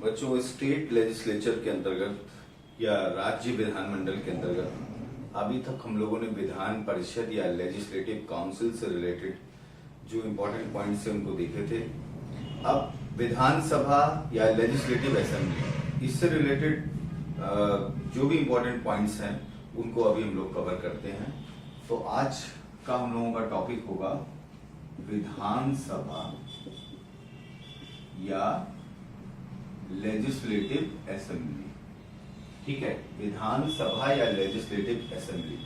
बच्चों, state legislature के अंतर्गत या राज्य विधानमंडल के अंतर्गत अभी तक हम लोगों ने विधान परिषद या लेजिस्लेटिव काउंसिल से रिलेटेड जो इम्पोर्टेंट पॉइंट्स हैं उनको देखे थे। अब विधानसभा या लेजिस्लेटिव असेंबली, इससे रिलेटेड जो भी इम्पोर्टेंट पॉइंट्स हैं उनको अभी हम लोग कवर करते हैं। तो आज का हम लोगों का टॉपिक होगा विधानसभा या लेजिस्लेटिव असेंबली। ठीक है, विधानसभा या लेजिस्लेटिव असेंबली।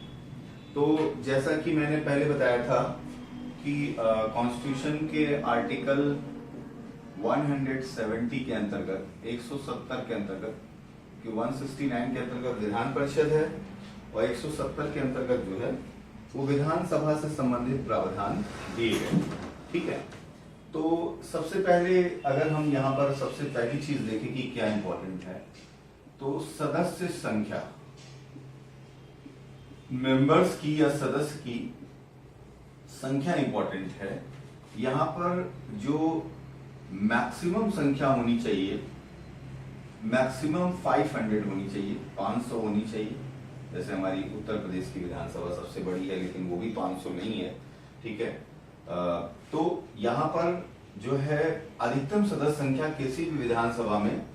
तो जैसा कि मैंने पहले बताया था कि कॉन्स्टिट्यूशन के आर्टिकल 170 के अंतर्गत, 170 के अंतर्गत, कि 169 के अंतर्गत विधान परिषद है और 170 के अंतर्गत जो है वो विधानसभा से संबंधित प्रावधान दिए गए। ठीक है, तो सबसे पहले अगर हम यहाँ पर सबसे पहली चीज देखें कि क्या इंपॉर्टेंट है, तो सदस्य संख्या, मेंबर्स की या सदस्य की संख्या इंपॉर्टेंट है। यहाँ पर जो मैक्सिमम संख्या होनी चाहिए, मैक्सिमम 500 होनी चाहिए, 500 होनी चाहिए। जैसे हमारी उत्तर प्रदेश की विधानसभा सबसे बड़ी है लेकिन वो भी 500 नहीं है। ठीक है, तो यहाँ पर जो है अधिकतम सदस्य संख्या किसी भी विधानसभा में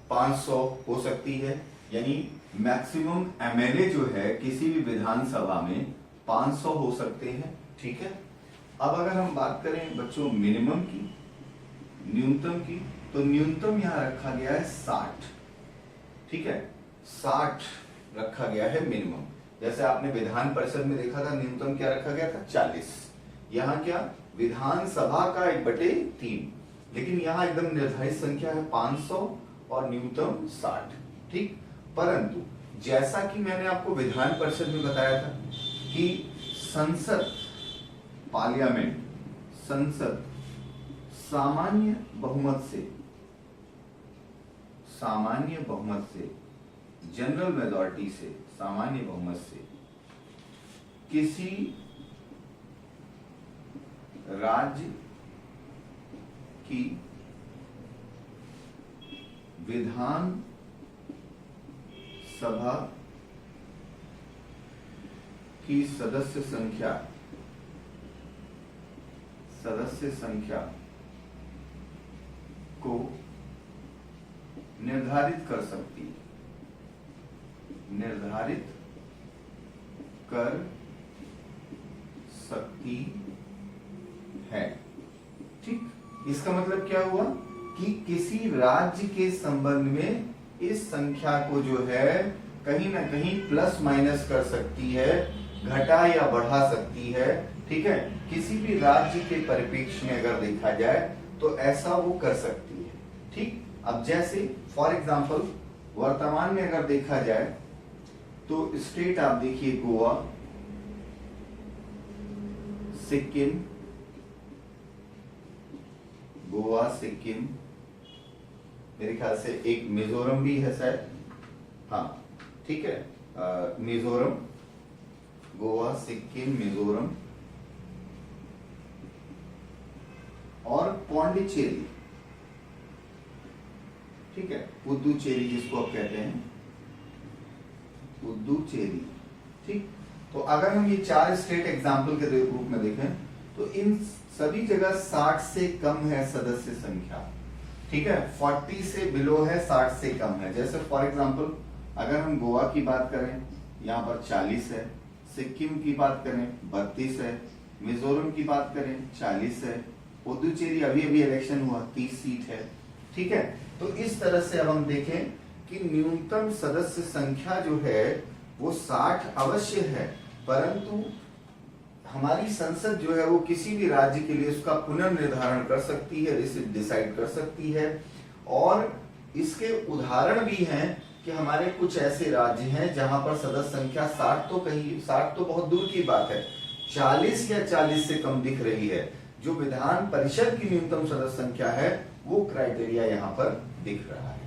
500 हो सकती है, यानी मैक्सिमम एमएलए जो है किसी भी विधानसभा में 500 हो सकते हैं। ठीक है, अब अगर हम बात करें बच्चों मिनिमम की, न्यूनतम की, तो न्यूनतम यहां रखा गया है 60। ठीक है, 60 रखा गया है मिनिमम। जैसे आपने विधान परिषद में देखा था न्यूनतम क्या रखा गया था, 40। यहाँ क्या, विधानसभा का 1/3, लेकिन यहाँ एकदम निर्धारित संख्या है 500 और न्यूनतम 60। ठीक, परंतु जैसा कि मैंने आपको विधान परिषद में बताया था कि संसद, पार्लियामेंट, संसद सामान्य बहुमत से, जनरल मेजॉरिटी से, सामान्य बहुमत से किसी राज्य की विधान सभा की सदस्य संख्या को निर्धारित कर सकती है। ठीक, इसका मतलब क्या हुआ कि किसी राज्य के संबंध में इस संख्या को जो है कहीं ना कहीं प्लस माइनस कर सकती है, घटा या बढ़ा सकती है। ठीक है, किसी भी राज्य के परिप्रेक्ष्य में अगर देखा जाए तो ऐसा वो कर सकती है। ठीक, अब जैसे फॉर एग्जांपल वर्तमान में अगर देखा जाए तो स्टेट आप देखिए गोवा, सिक्किम, मेरे ख्याल से एक मिजोरम भी है शायद, हाँ ठीक है, मिजोरम, गोवा, सिक्किम, मिजोरम और पौंडीचेरी। ठीक है, पुदुचेरी जिसको आप कहते हैं, पुदुचेरी। ठीक, तो अगर हम ये 4 स्टेट एग्जाम्पल के रूप में देखें तो इन सभी जगह 60 से कम है सदस्य संख्या। ठीक है, 40 से बिलो है, 60 से कम है। जैसे फॉर एग्जाम्पल अगर हम गोवा की बात करें, यहाँ पर 40 है, सिक्किम की बात करें 32 है, मिजोरम की बात करें 40 है, पुदुचेरी अभी अभी इलेक्शन हुआ 30 सीट है। ठीक है, तो इस तरह से अब हम देखें कि न्यूनतम सदस्य संख्या जो है वो 60 अवश्य है, परंतु हमारी संसद जो है वो किसी भी राज्य के लिए उसका पुनर्निर्धारण कर सकती है, इसे डिसाइड कर सकती है। और इसके उदाहरण भी हैं कि हमारे कुछ ऐसे राज्य हैं जहां पर सदस्य संख्या 60 तो बहुत दूर की बात है, 40 या 40 से कम दिख रही है। जो विधान परिषद की न्यूनतम सदस्य संख्या है वो क्राइटेरिया यहाँ पर दिख रहा है।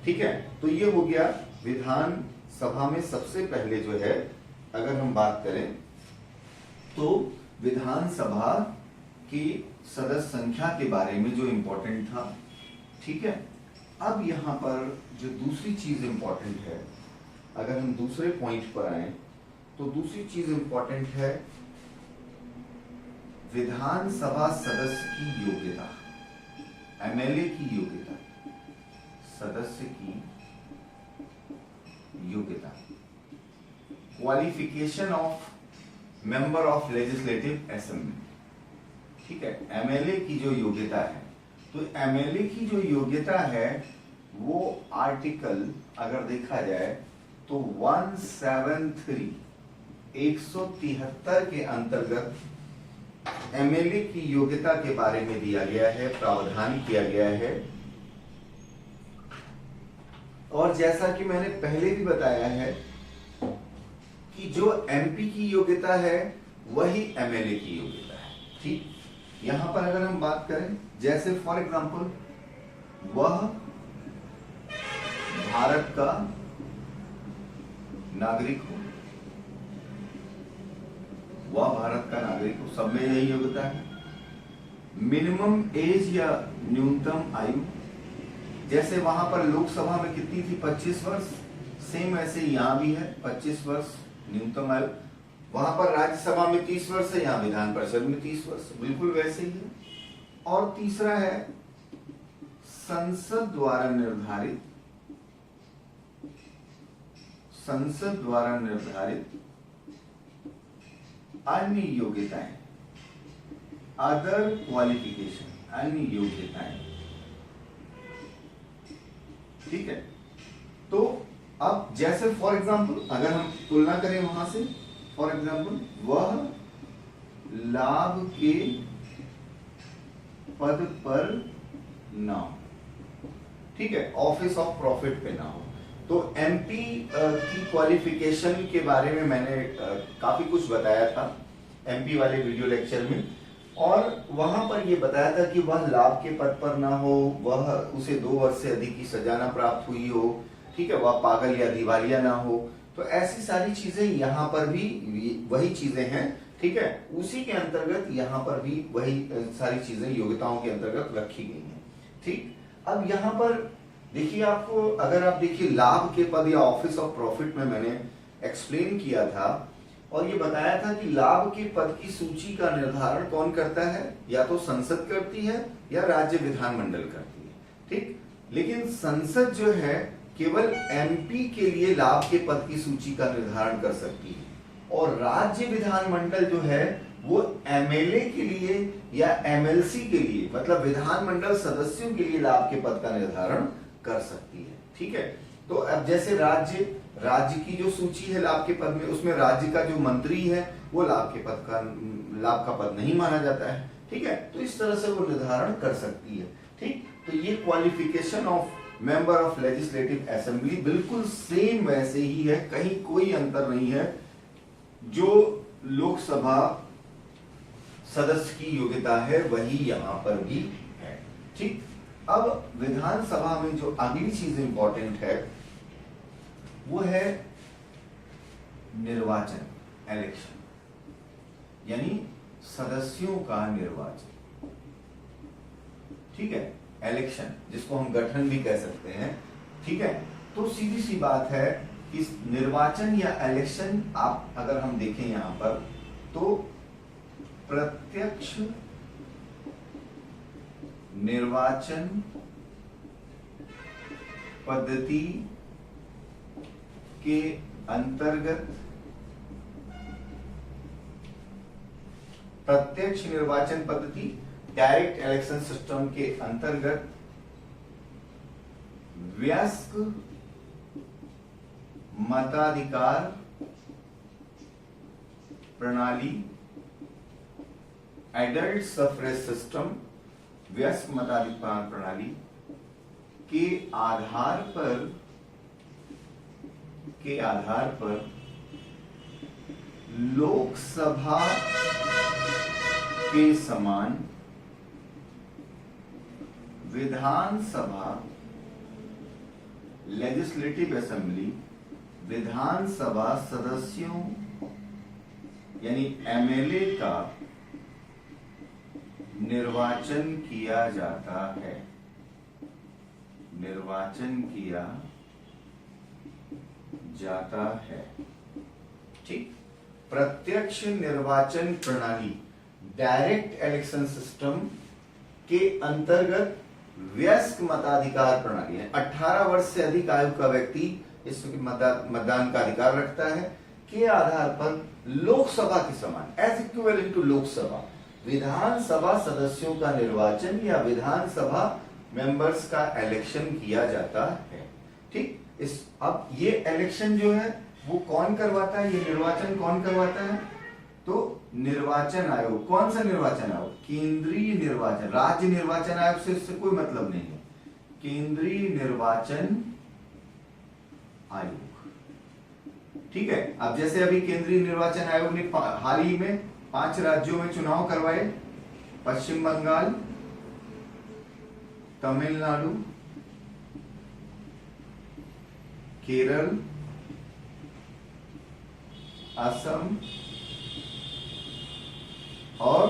ठीक है, तो ये हो गया विधान सभा में सबसे पहले जो है अगर हम बात करें तो विधानसभा की सदस्य संख्या के बारे में जो इंपॉर्टेंट था। ठीक है, अब यहां पर जो दूसरी चीज इंपॉर्टेंट है, अगर हम दूसरे पॉइंट पर आए तो दूसरी चीज इंपॉर्टेंट है विधानसभा सदस्य की योग्यता, एमएलए की योग्यता, सदस्य की योग्यता, qualification of member of legislative assembly. ठीक है, एमएलए की जो योग्यता है, तो एमएलए की जो योग्यता है वो आर्टिकल अगर देखा जाए तो 173 173 के अंतर्गत एमएलए की योग्यता के बारे में दिया गया है, प्रावधान किया गया है। और जैसा कि मैंने पहले भी बताया है कि जो एमपी की योग्यता है वही एमएलए की योग्यता है। ठीक, यहां पर अगर हम बात करें, जैसे फॉर एग्जांपल वह भारत का नागरिक हो, वह भारत का नागरिक हो, सब में यही योग्यता है। मिनिमम एज या न्यूनतम आयु, जैसे वहां पर लोकसभा में कितनी थी, 25 वर्ष, सेम ऐसे यहां भी है 25 वर्ष न्यूनतम आयु। वहां पर राज्यसभा में 30 वर्ष है, यहाँ विधान परिषद में 30 वर्ष, बिल्कुल वैसे ही है। और तीसरा है संसद द्वारा निर्धारित अन्य योग्यताएं, अदर क्वालिफिकेशन, अन्य योग्यताएं। ठीक है, तो अब जैसे फॉर एग्जांपल अगर हम तुलना करें वहां से, फॉर एग्जांपल वह लाभ के पद पर ना हो, ठीक है, ऑफिस ऑफ प्रॉफिट पे ना हो। तो एमपी की क्वालिफिकेशन के बारे में मैंने काफी कुछ बताया था एमपी वाले वीडियो लेक्चर में, और वहां पर यह बताया था कि वह लाभ के पद पर ना हो, वह उसे 2 वर्ष से अधिक की सजा ना प्राप्त हुई हो, ठीक है, वह पागल या दिवालिया ना हो। तो ऐसी सारी चीजें यहाँ पर भी वही चीजें हैं। ठीक है, उसी के अंतर्गत यहाँ पर भी वही सारी चीजें योग्यताओं के अंतर्गत रखी गई हैं। ठीक, अब यहाँ पर देखिए, आपको अगर आप देखिए लाभ के पद या ऑफिस ऑफ प्रॉफिट में मैंने एक्सप्लेन किया था और ये बताया था कि लाभ के पद की सूची का निर्धारण कौन करता है, या तो संसद करती है या राज्य विधानमंडल करती है। ठीक, लेकिन संसद जो है केवल एमपी के लिए लाभ के पद की सूची का निर्धारण कर सकती है, और राज्य विधानमंडल जो है वो एमएलए के लिए या एमएलसी के लिए, मतलब विधानमंडल सदस्यों के लिए लाभ के पद का निर्धारण कर सकती है। ठीक है, तो अब जैसे राज्य की जो सूची है लाभ के पद में, उसमें राज्य का जो मंत्री है वो लाभ का पद नहीं माना जाता है। ठीक है, तो इस तरह से वो निर्धारण कर सकती है। ठीक, तो ये qualification of member of legislative assembly बिल्कुल सेम वैसे ही है, कहीं कोई अंतर नहीं है। जो लोकसभा सदस्य की योग्यता है वही यहां पर भी है। ठीक, अब विधानसभा में जो अगली चीज इंपॉर्टेंट है वो है निर्वाचन, इलेक्शन, यानी सदस्यों का निर्वाचन। ठीक है, इलेक्शन जिसको हम गठन भी कह सकते हैं। ठीक है, तो सीधी सी बात है, इस निर्वाचन या इलेक्शन आप अगर हम देखें यहां पर, तो प्रत्यक्ष निर्वाचन पद्धति के अंतर्गत, प्रत्यक्ष निर्वाचन पद्धति डायरेक्ट इलेक्शन सिस्टम के अंतर्गत वयस्क मताधिकार प्रणाली, एडल्ट सफरेज सिस्टम, वयस्क मताधिकार प्रणाली के आधार पर लोकसभा के समान विधानसभा, लेजिस्लेटिव असेंबली, विधानसभा सदस्यों यानी एमएलए का निर्वाचन किया जाता है। निर्वाचन किया जाता है। ठीक, प्रत्यक्ष निर्वाचन प्रणाली डायरेक्ट इलेक्शन सिस्टम के अंतर्गत वयस्क मताधिकार प्रणाली है। 18 वर्ष से अधिक आयु का व्यक्ति इसमें मतदान का अधिकार रखता है के आधार पर लोकसभा के समान एज इक्विवेलेंट टू लोकसभा विधानसभा सदस्यों का निर्वाचन या विधानसभा मेंबर्स का इलेक्शन किया जाता है। ठीक, इस अब ये इलेक्शन जो है वो कौन करवाता है, ये निर्वाचन कौन करवाता है? तो निर्वाचन आयोग। कौन सा निर्वाचन आयोग? केंद्रीय निर्वाचन, राज्य निर्वाचन आयोग से इससे कोई मतलब नहीं है। केंद्रीय निर्वाचन आयोग। ठीक है, अब जैसे अभी केंद्रीय निर्वाचन आयोग ने हाल ही में 5 राज्यों में चुनाव करवाए, पश्चिम बंगाल, तमिलनाडु, केरल, असम और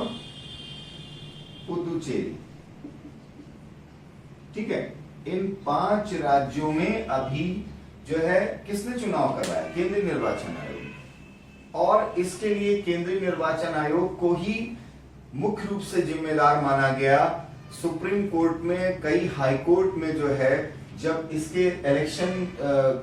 पुदुचेरी। ठीक है, इन 5 राज्यों में अभी जो है किसने चुनाव करवाया? केंद्रीय निर्वाचन आयोग। और इसके लिए केंद्रीय निर्वाचन आयोग को ही मुख्य रूप से जिम्मेदार माना गया। सुप्रीम कोर्ट में, कई हाई कोर्ट में जो है, जब इसके इलेक्शन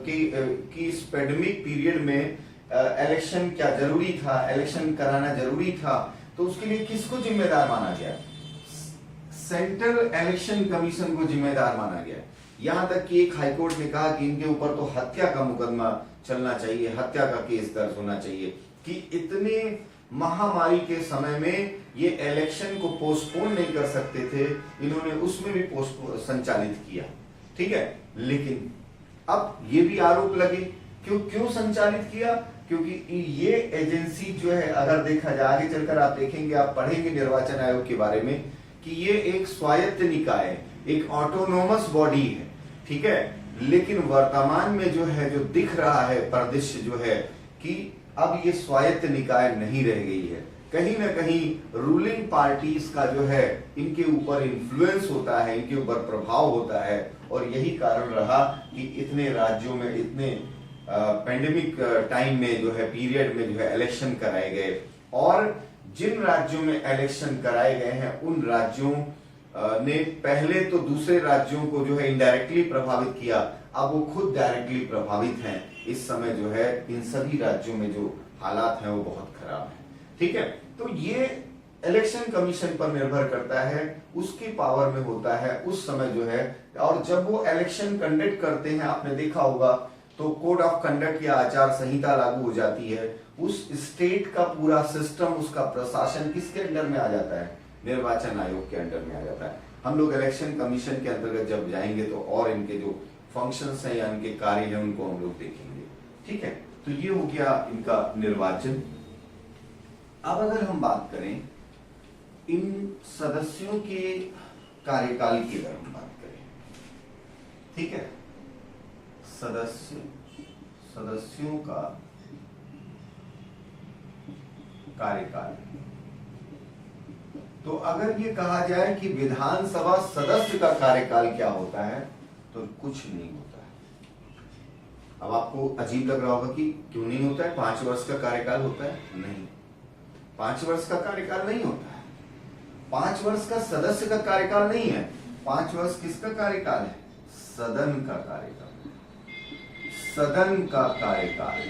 की इस पेंडेमिक पीरियड में इलेक्शन क्या जरूरी था, इलेक्शन कराना जरूरी था, तो उसके लिए किसको जिम्मेदार माना गया? सेंट्रल इलेक्शन कमीशन को जिम्मेदार माना गया। यहां तक कि एक हाईकोर्ट ने कहा कि इनके ऊपर तो हत्या का मुकदमा चलना चाहिए, हत्या का केस दर्ज होना चाहिए कि इतने महामारी के समय में ये इलेक्शन को पोस्टपोन नहीं कर सकते थे, इन्होंने उसमें भी संचालित किया। ठीक है, लेकिन अब ये भी आरोप लगे, क्यों संचालित किया? क्योंकि ये एजेंसी जो है, अगर देखा जाए आगे चलकर आप देखेंगे, आप पढ़ेंगे निर्वाचन आयोग के बारे में कि ये एक स्वायत्त निकाय है, एक ऑटोनोमस बॉडी है। ठीक है, लेकिन वर्तमान में जो है, जो दिख रहा है परिदृश्य जो है कि अब ये स्वायत्त निकाय नहीं रह गई है। कहीं ना कहीं रूलिंग पार्टीज का जो है इनके ऊपर इन्फ्लुएंस होता है, इनके ऊपर प्रभाव होता है, और यही कारण रहा कि इतने राज्यों में, इतने पेंडेमिक टाइम में जो है, पीरियड में जो है इलेक्शन कराए गए। और जिन राज्यों में इलेक्शन कराए गए हैं उन राज्यों ने पहले तो दूसरे राज्यों को जो है इनडायरेक्टली प्रभावित किया, अब वो खुद डायरेक्टली प्रभावित हैं। इस समय जो है इन सभी राज्यों में जो हालात हैं वो बहुत खराब है। ठीक है, तो ये इलेक्शन कमीशन पर निर्भर करता है, उसकी पावर में होता है उस समय जो है। और जब वो इलेक्शन कंडक्ट करते हैं, आपने देखा होगा, तो कोड ऑफ कंडक्ट या आचार संहिता लागू हो जाती है। उस स्टेट का पूरा सिस्टम, उसका प्रशासन किसके अंडर में आ जाता है? निर्वाचन आयोग के अंडर में आ जाता है। हम लोग इलेक्शन कमीशन के अंतर्गत जब जाएंगे तो और इनके जो फंक्शंस हैं या इनके कार्य हैं उनको हम लोग देखेंगे। ठीक है, तो ये हो गया इनका निर्वाचन। अब अगर हम बात करें इन सदस्यों के कार्यकाल की, अगर हम बात करें, ठीक है, सदस्यों का कार्यकाल, तो अगर ये कहा जाए कि विधानसभा सदस्य का कार्यकाल क्या होता है, तो कुछ नहीं होता है। अब आपको अजीब लग रहा होगा कि क्यों नहीं होता है, 5 वर्ष का कार्यकाल होता है? नहीं, 5 वर्ष का कार्यकाल नहीं होता है। 5 वर्ष का सदस्य का कार्यकाल नहीं है। 5 वर्ष किसका कार्यकाल है? सदन का कार्यकाल, सदन का कार्यकाल।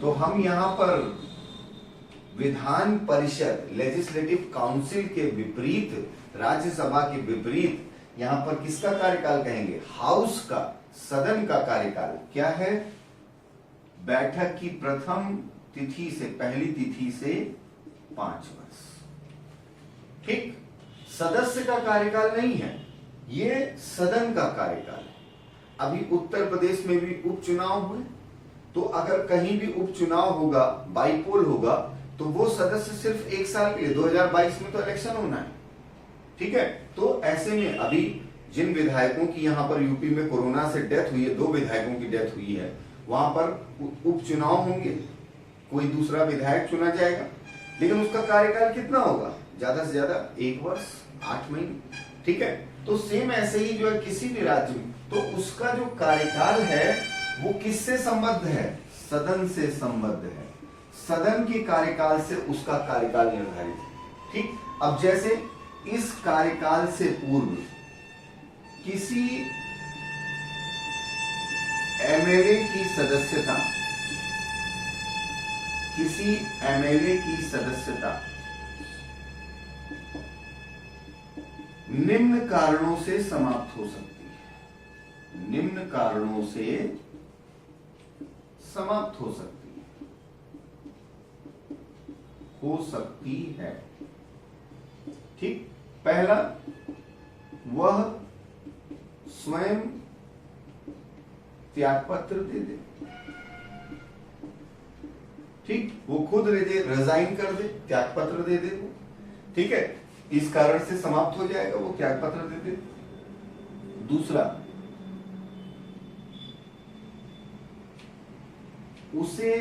तो हम यहां पर विधान परिषद, लेजिस्लेटिव काउंसिल के विपरीत, राज्यसभा के विपरीत, यहां पर किसका कार्यकाल कहेंगे? हाउस का, सदन का कार्यकाल क्या है? बैठक की प्रथम तिथि से, पहली तिथि से 5 वर्ष। ठीक, सदस्य का कार्यकाल नहीं है, ये सदन का कार्यकाल है। अभी उत्तर प्रदेश में भी उपचुनाव हुए, तो अगर कहीं भी उपचुनाव होगा, बाईपोल होगा, तो वो सदस्य सिर्फ 1 साल के लिए, 2022 में तो इलेक्शन होना है। ठीक है, तो ऐसे में अभी जिन विधायकों की यहां पर यूपी में कोरोना से डेथ हुई है, 2 विधायकों की डेथ हुई है, वहां पर उपचुनाव होंगे, कोई दूसरा विधायक चुना जाएगा, लेकिन उसका कार्यकाल कितना होगा? ज्यादा से ज्यादा 1 वर्ष 8 महीने, ठीक है। तो सेम ऐसे ही जो है किसी भी राज्य में, तो उसका जो कार्यकाल है वो किससे संबद्ध है? सदन से संबद्ध है। सदन के कार्यकाल से उसका कार्यकाल निर्धारित है, ठीक। अब जैसे इस कार्यकाल से पूर्व किसी एमएलए की सदस्यता, किसी एमएलए की सदस्यता निम्न कारणों से समाप्त हो सकती है, निम्न कारणों से समाप्त हो सकती है, ठीक। पहला, वह स्वयं त्यागपत्र दे दे, ठीक, वो खुद रिजाइन कर दे, त्यागपत्र दे दे वो, ठीक है, इस कारण से समाप्त हो जाएगा, वो त्यागपत्र दे दे। दूसरा, उसे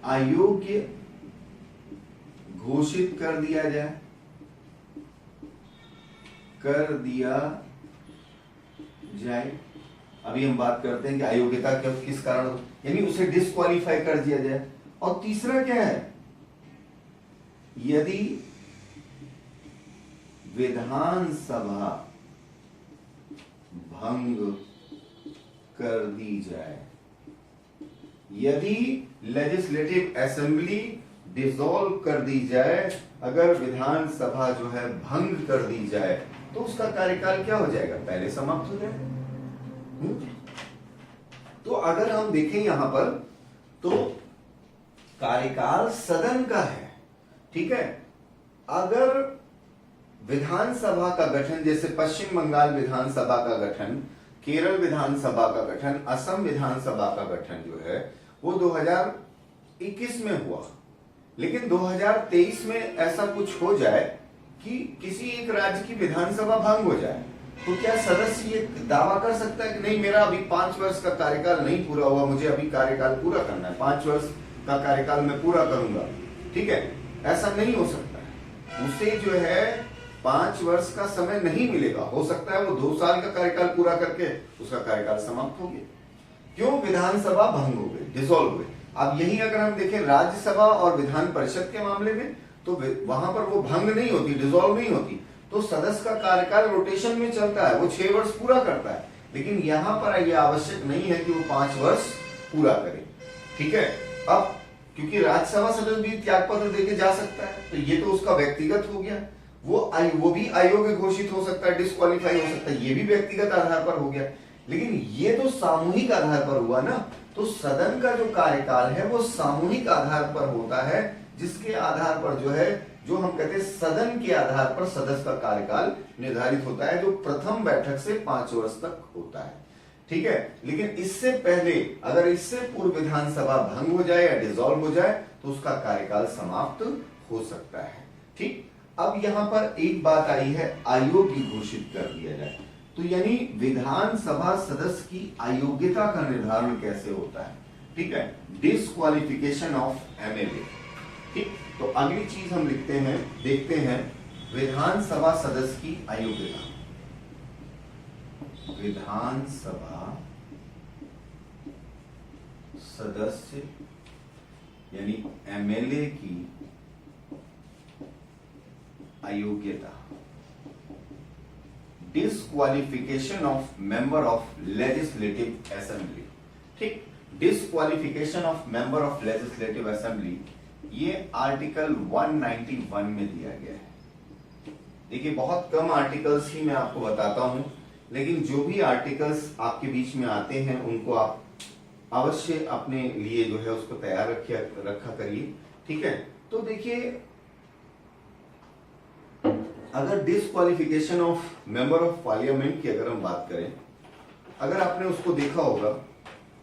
अयोग्य घोषित कर दिया जाए, अभी हम बात करते हैं कि अयोग्यता किस कारण, यानी उसे डिस्क्वालीफाई कर दिया जाए। और तीसरा क्या है? यदि विधानसभा भंग कर दी जाए, यदि लेजिस्लेटिव असेंबली डिसॉल्व कर दी जाए, अगर विधानसभा जो है भंग कर दी जाए, तो उसका कार्यकाल क्या हो जाएगा? पहले समाप्त हो जाएगा। तो अगर हम देखें यहां पर, तो कार्यकाल सदन का है, ठीक है। अगर विधानसभा का गठन, जैसे पश्चिम बंगाल विधानसभा का गठन, केरल विधानसभा का गठन, असम विधानसभा का गठन जो है वो 2021 में हुआ, लेकिन 2023 में ऐसा कुछ हो जाए कि किसी एक राज्य की विधानसभा भंग हो जाए, तो क्या सदस्य ये दावा कर सकता है कि नहीं, मेरा अभी 5 वर्ष का कार्यकाल नहीं पूरा हुआ, मुझे अभी कार्यकाल पूरा करना है, 5 वर्ष का कार्यकाल मैं पूरा करूंगा, ठीक है? ऐसा नहीं हो सकता है। उसे जो है 5 वर्ष का समय नहीं मिलेगा, हो सकता है वो 2 साल का कार्यकाल पूरा करके उसका कार्यकाल समाप्त हो गया। क्यों? विधानसभा भंग हो गई, डिसॉल्व हुए। अब यही अगर हम देखें राज्यसभा और विधान परिषद के मामले में, तो वहां पर वो भंग नहीं होती, डिसॉल्व नहीं होती, तो सदस्य का कार्यकाल रोटेशन में चलता है, वो 6 वर्ष पूरा करता है। लेकिन यहां पर ये आवश्यक नहीं है कि वो 5 वर्ष पूरा करे, ठीक है। अब क्योंकि राज्यसभा सदस्य भी त्यागपत्र देके जा सकता है, तो ये तो उसका व्यक्तिगत हो गया, वो भी अयोग्य घोषित हो सकता है, डिस्क्वालीफाई हो सकता है, ये भी व्यक्तिगत आधार पर हो गया। लेकिन ये तो सामूहिक आधार पर हुआ ना, तो सदन का जो कार्यकाल है वो सामूहिक आधार पर होता है, जिसके आधार पर जो है, जो हम कहते हैं सदन के आधार पर सदस्य का कार्यकाल निर्धारित होता है, जो प्रथम बैठक से 5 वर्ष तक होता है, ठीक है। लेकिन इससे पहले, अगर इससे पूर्व विधानसभा भंग हो जाए या डिसॉल्व हो जाए, तो उसका कार्यकाल समाप्त हो सकता है, ठीक। अब यहां पर एक बात आई है, अयोग्य घोषित कर दिया जाए, तो यानी विधानसभा सदस्य की अयोग्यता का निर्धारण कैसे होता है, ठीक है, डिस्क्वालिफिकेशन ऑफ एमएलए, ठीक। तो अगली चीज हम लिखते हैं, देखते हैं, विधानसभा सदस्य की अयोग्यता। विधानसभा सदस्य यानी एमएलए की अयोग्यता। Disqualification of member of legislative assembly, ठीक। Disqualification of member of legislative assembly, ये आर्टिकल 191 में दिया गया है। देखिए बहुत कम आर्टिकल्स ही मैं आपको बताता हूं, लेकिन जो भी आर्टिकल्स आपके बीच में आते हैं उनको आप अवश्य अपने लिए जो है उसको तैयार रखा करिए, ठीक है। तो देखिए, अगर disqualification of member of parliament की अगर हम बात करें, अगर आपने उसको देखा होगा,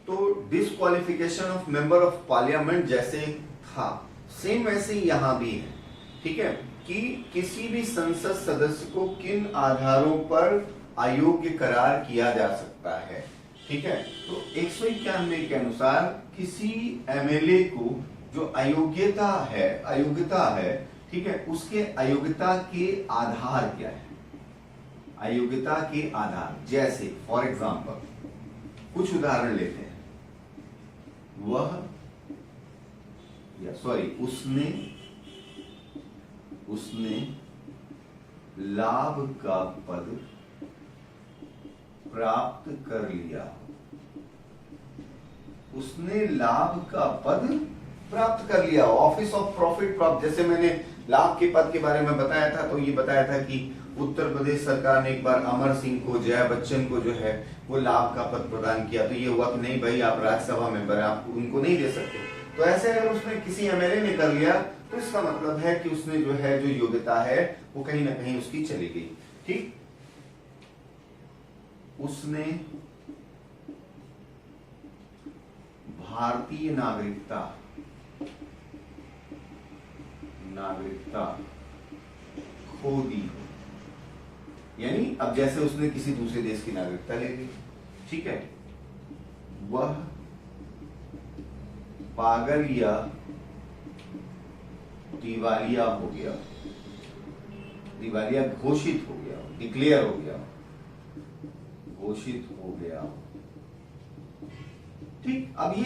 तो disqualification of member of parliament जैसे था, सेम वैसे ही यहां भी है, ठीक है, कि किसी भी संसद सदस्य को किन आधारों पर अयोग्य करार किया जा सकता है, ठीक है। तो 191 के अनुसार किसी एमएलए को जो अयोग्यता है, ठीक है, उसके अयोग्यता के आधार क्या है, अयोग्यता के आधार। जैसे फॉर एग्जांपल कुछ उदाहरण लेते हैं। उसने लाभ का पद प्राप्त कर लिया। उसने लाभ का पद प्राप्त कर लिया, ऑफिस ऑफ प्रॉफिट प्राप्त। जैसे मैंने लाभ के पद के बारे में बताया था, तो ये बताया था कि उत्तर प्रदेश सरकार ने एक बार अमर सिंह को, जया बच्चन को जो है वो लाभ का पद प्रदान किया। तो ये हुआ कि नहीं भाई, आप राज्यसभा मेंबर, आप उनको नहीं दे सकते। तो ऐसे अगर उसने किसी एमएलए ने कर लिया, तो इसका मतलब है कि उसने जो है, जो योग्यता है वो कहीं ना कहीं उसकी चली गई। ठीक, उसने भारतीय नागरिकता खो दी। यानी अब जैसे उसने किसी दूसरे देश की नागरिकता ले ली, ठीक है, वह पागल या दिवालिया हो गया, दिवालिया घोषित हो गया, डिक्लेयर हो गया, घोषित हो गया। ठीक, अब ये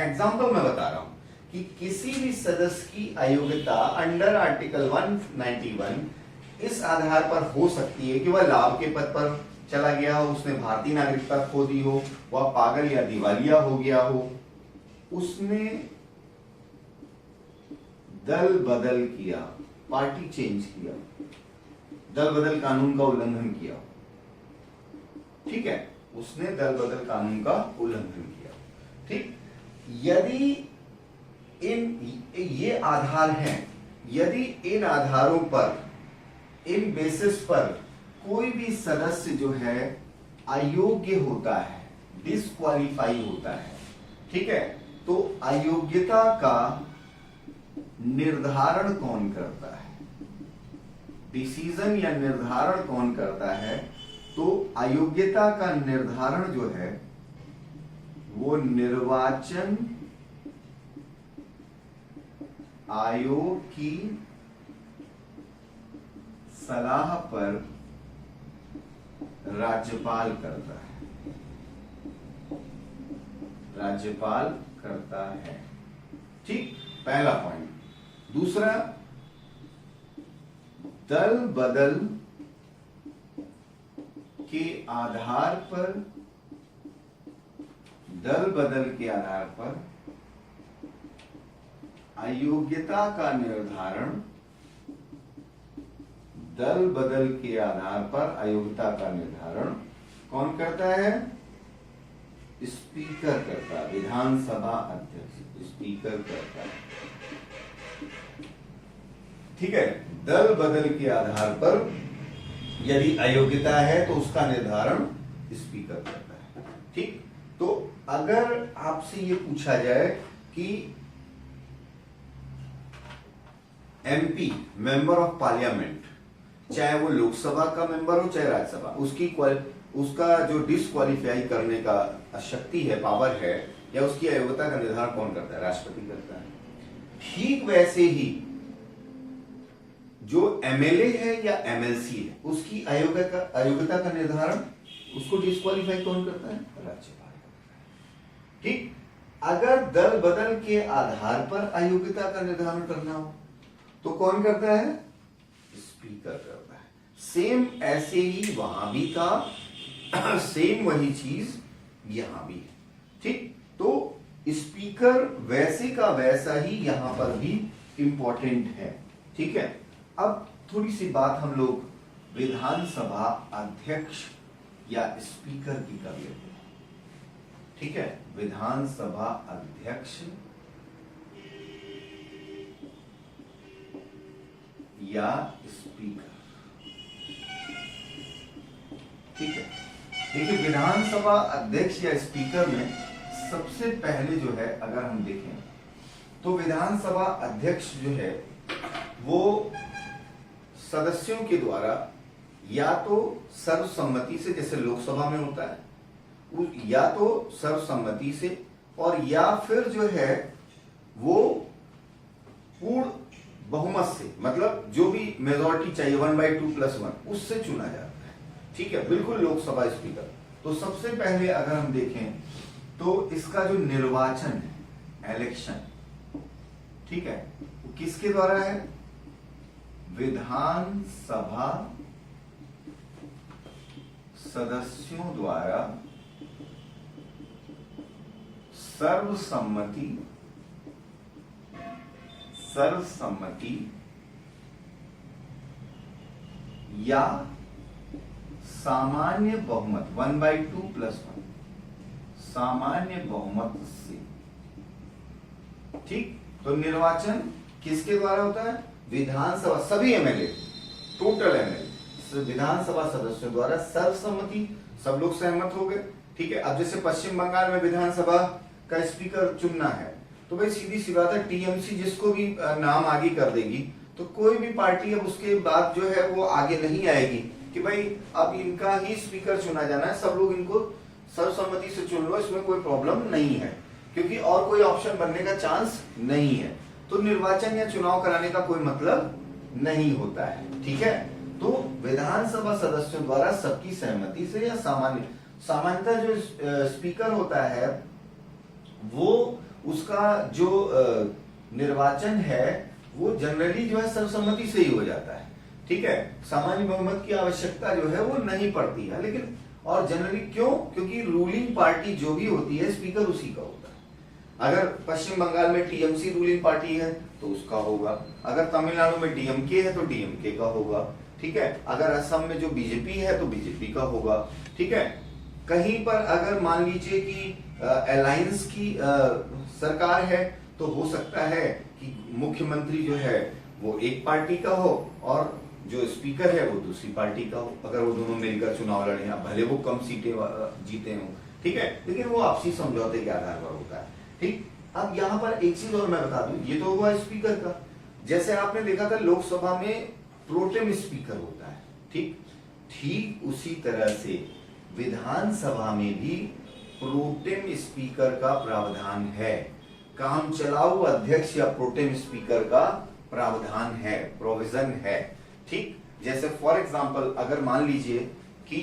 एग्जांपल मैं बता रहा हूं कि किसी भी सदस्य की अयोग्यता अंडर आर्टिकल 191 इस आधार पर हो सकती है कि वह लाभ के पद पर चला गया हो, उसने भारतीय नागरिकता खो दी हो, वह पागल या दिवालिया हो गया हो, उसने दल बदल किया, पार्टी चेंज किया, दल बदल कानून का उल्लंघन किया। ठीक है, उसने दल बदल कानून का उल्लंघन किया। ठीक, यदि ये आधार हैं, यदि इन आधारों पर, इन बेसिस पर कोई भी सदस्य जो है अयोग्य होता है, डिस्क्वालीफाई होता है, ठीक है, तो अयोग्यता का निर्धारण कौन करता है, डिसीजन या निर्धारण कौन करता है? तो अयोग्यता का निर्धारण जो है वो निर्वाचन आयोग की सलाह पर राज्यपाल करता है, राज्यपाल करता है। ठीक, पहला पॉइंट। दूसरा, दल बदल के आधार पर, दल बदल के आधार पर अयोग्यता का निर्धारण, दल बदल के आधार पर अयोग्यता का निर्धारण कौन करता है? स्पीकर करता है, विधानसभा अध्यक्ष स्पीकर करता है। ठीक है, दल बदल के आधार पर यदि अयोग्यता है तो उसका निर्धारण स्पीकर करता है। ठीक, तो अगर आपसे ये पूछा जाए कि एमपी, मेंबर ऑफ पार्लियामेंट, चाहे वो लोकसभा का मेंबर हो चाहे राज्यसभा, उसका जो डिस्क्वालीफाई करने का शक्ति है, पावर है, या उसकी अयोग्यता का निर्धारण कौन करता है? राष्ट्रपति करता है। ठीक वैसे ही जो एमएलए है या एमएलसी है, उसकी अयोग्यता का निर्धारण, उसको डिस्क्वालीफाई कौन करता है? राज्यपाल। ठीक, अगर दल बदल के आधार पर अयोग्यता का निर्धारण करना हो तो कौन करता है? स्पीकर करता है। सेम ऐसे ही वहां भी था, सेम वही चीज यहां भी है। ठीक, तो स्पीकर वैसे का वैसा ही यहां पर भी इंपॉर्टेंट है। ठीक है, अब थोड़ी सी बात हम लोग विधानसभा अध्यक्ष या स्पीकर की कर लेते हैं। ठीक है, विधानसभा अध्यक्ष या स्पीकर। ठीक है, देखिए विधानसभा अध्यक्ष या स्पीकर में सबसे पहले जो है अगर हम देखें तो विधानसभा अध्यक्ष जो है वो सदस्यों के द्वारा या तो सर्वसम्मति से, जैसे लोकसभा में होता है, या तो सर्वसम्मति से, और या फिर जो है वो पूर्ण बहुमत से, मतलब जो भी मेजोरिटी चाहिए 1/2+1 उससे चुना जाता है। ठीक है, बिल्कुल लोकसभा स्पीकर। तो सबसे पहले अगर हम देखें तो इसका जो निर्वाचन है, इलेक्शन, ठीक है, वो किसके द्वारा है? विधानसभा सदस्यों द्वारा सर्वसम्मति या सामान्य बहुमत 1/2+1 सामान्य बहुमत से। ठीक, तो निर्वाचन किसके द्वारा होता है? विधानसभा, सभी एमएलए, टोटल एमएलए, विधानसभा सदस्यों द्वारा सर्वसम्मति, सब लोग सहमत हो गए। ठीक है, अब जैसे पश्चिम बंगाल में विधानसभा का स्पीकर चुनना है तो भाई सीधी सी बात है, टीएमसी जिसको भी नाम आगे कर देगी तो कोई भी पार्टी अब उसके बाद जो है वो आगे नहीं आएगी कि भाई अब इनका ही स्पीकर चुना जाना है, सब लोग इनको सर्वसम्मति से चुन लो, इसमें कोई प्रॉब्लम नहीं है, क्योंकि और कोई ऑप्शन बनने का चांस नहीं है। तो निर्वाचन या चुनाव कराने का कोई मतलब नहीं होता है। ठीक है, तो विधानसभा सदस्यों द्वारा सबकी सहमति से या सामान्यतः जो स्पीकर होता है वो उसका जो निर्वाचन है वो जनरली जो है सर्वसम्मति से ही हो जाता है। ठीक है, सामान्य बहुमत की आवश्यकता जो है वो नहीं पड़ती है, लेकिन और जनरली क्यों? क्योंकि रूलिंग पार्टी जो भी होती है स्पीकर उसी का होता है। अगर पश्चिम बंगाल में टीएमसी रूलिंग पार्टी है तो उसका होगा, अगर तमिलनाडु में डीएमके है तो डीएमके का होगा। ठीक है, अगर असम में जो बीजेपी है तो बीजेपी का होगा। ठीक है, कहीं पर अगर मान लीजिए कि अलायंस की सरकार है तो हो सकता है कि मुख्यमंत्री जो है वो एक पार्टी का हो और जो स्पीकर है वो दूसरी पार्टी का हो, अगर वो दोनों मिलकर चुनाव लड़े, भले वो कम सीटें जीते हों। ठीक है, लेकिन वो आपसी समझौते के आधार पर होता है। ठीक, अब यहाँ पर एक चीज और मैं बता दूं, ये तो हुआ स्पीकर का। जैसे आपने देखा था लोकसभा में प्रोटेम स्पीकर होता है, ठीक उसी तरह से विधानसभा में भी प्रोटेम स्पीकर का प्रावधान है, काम चलाऊ अध्यक्ष या प्रोटेम स्पीकर का प्रावधान है, प्रोविजन है। ठीक, जैसे फॉर एग्जांपल अगर मान लीजिए कि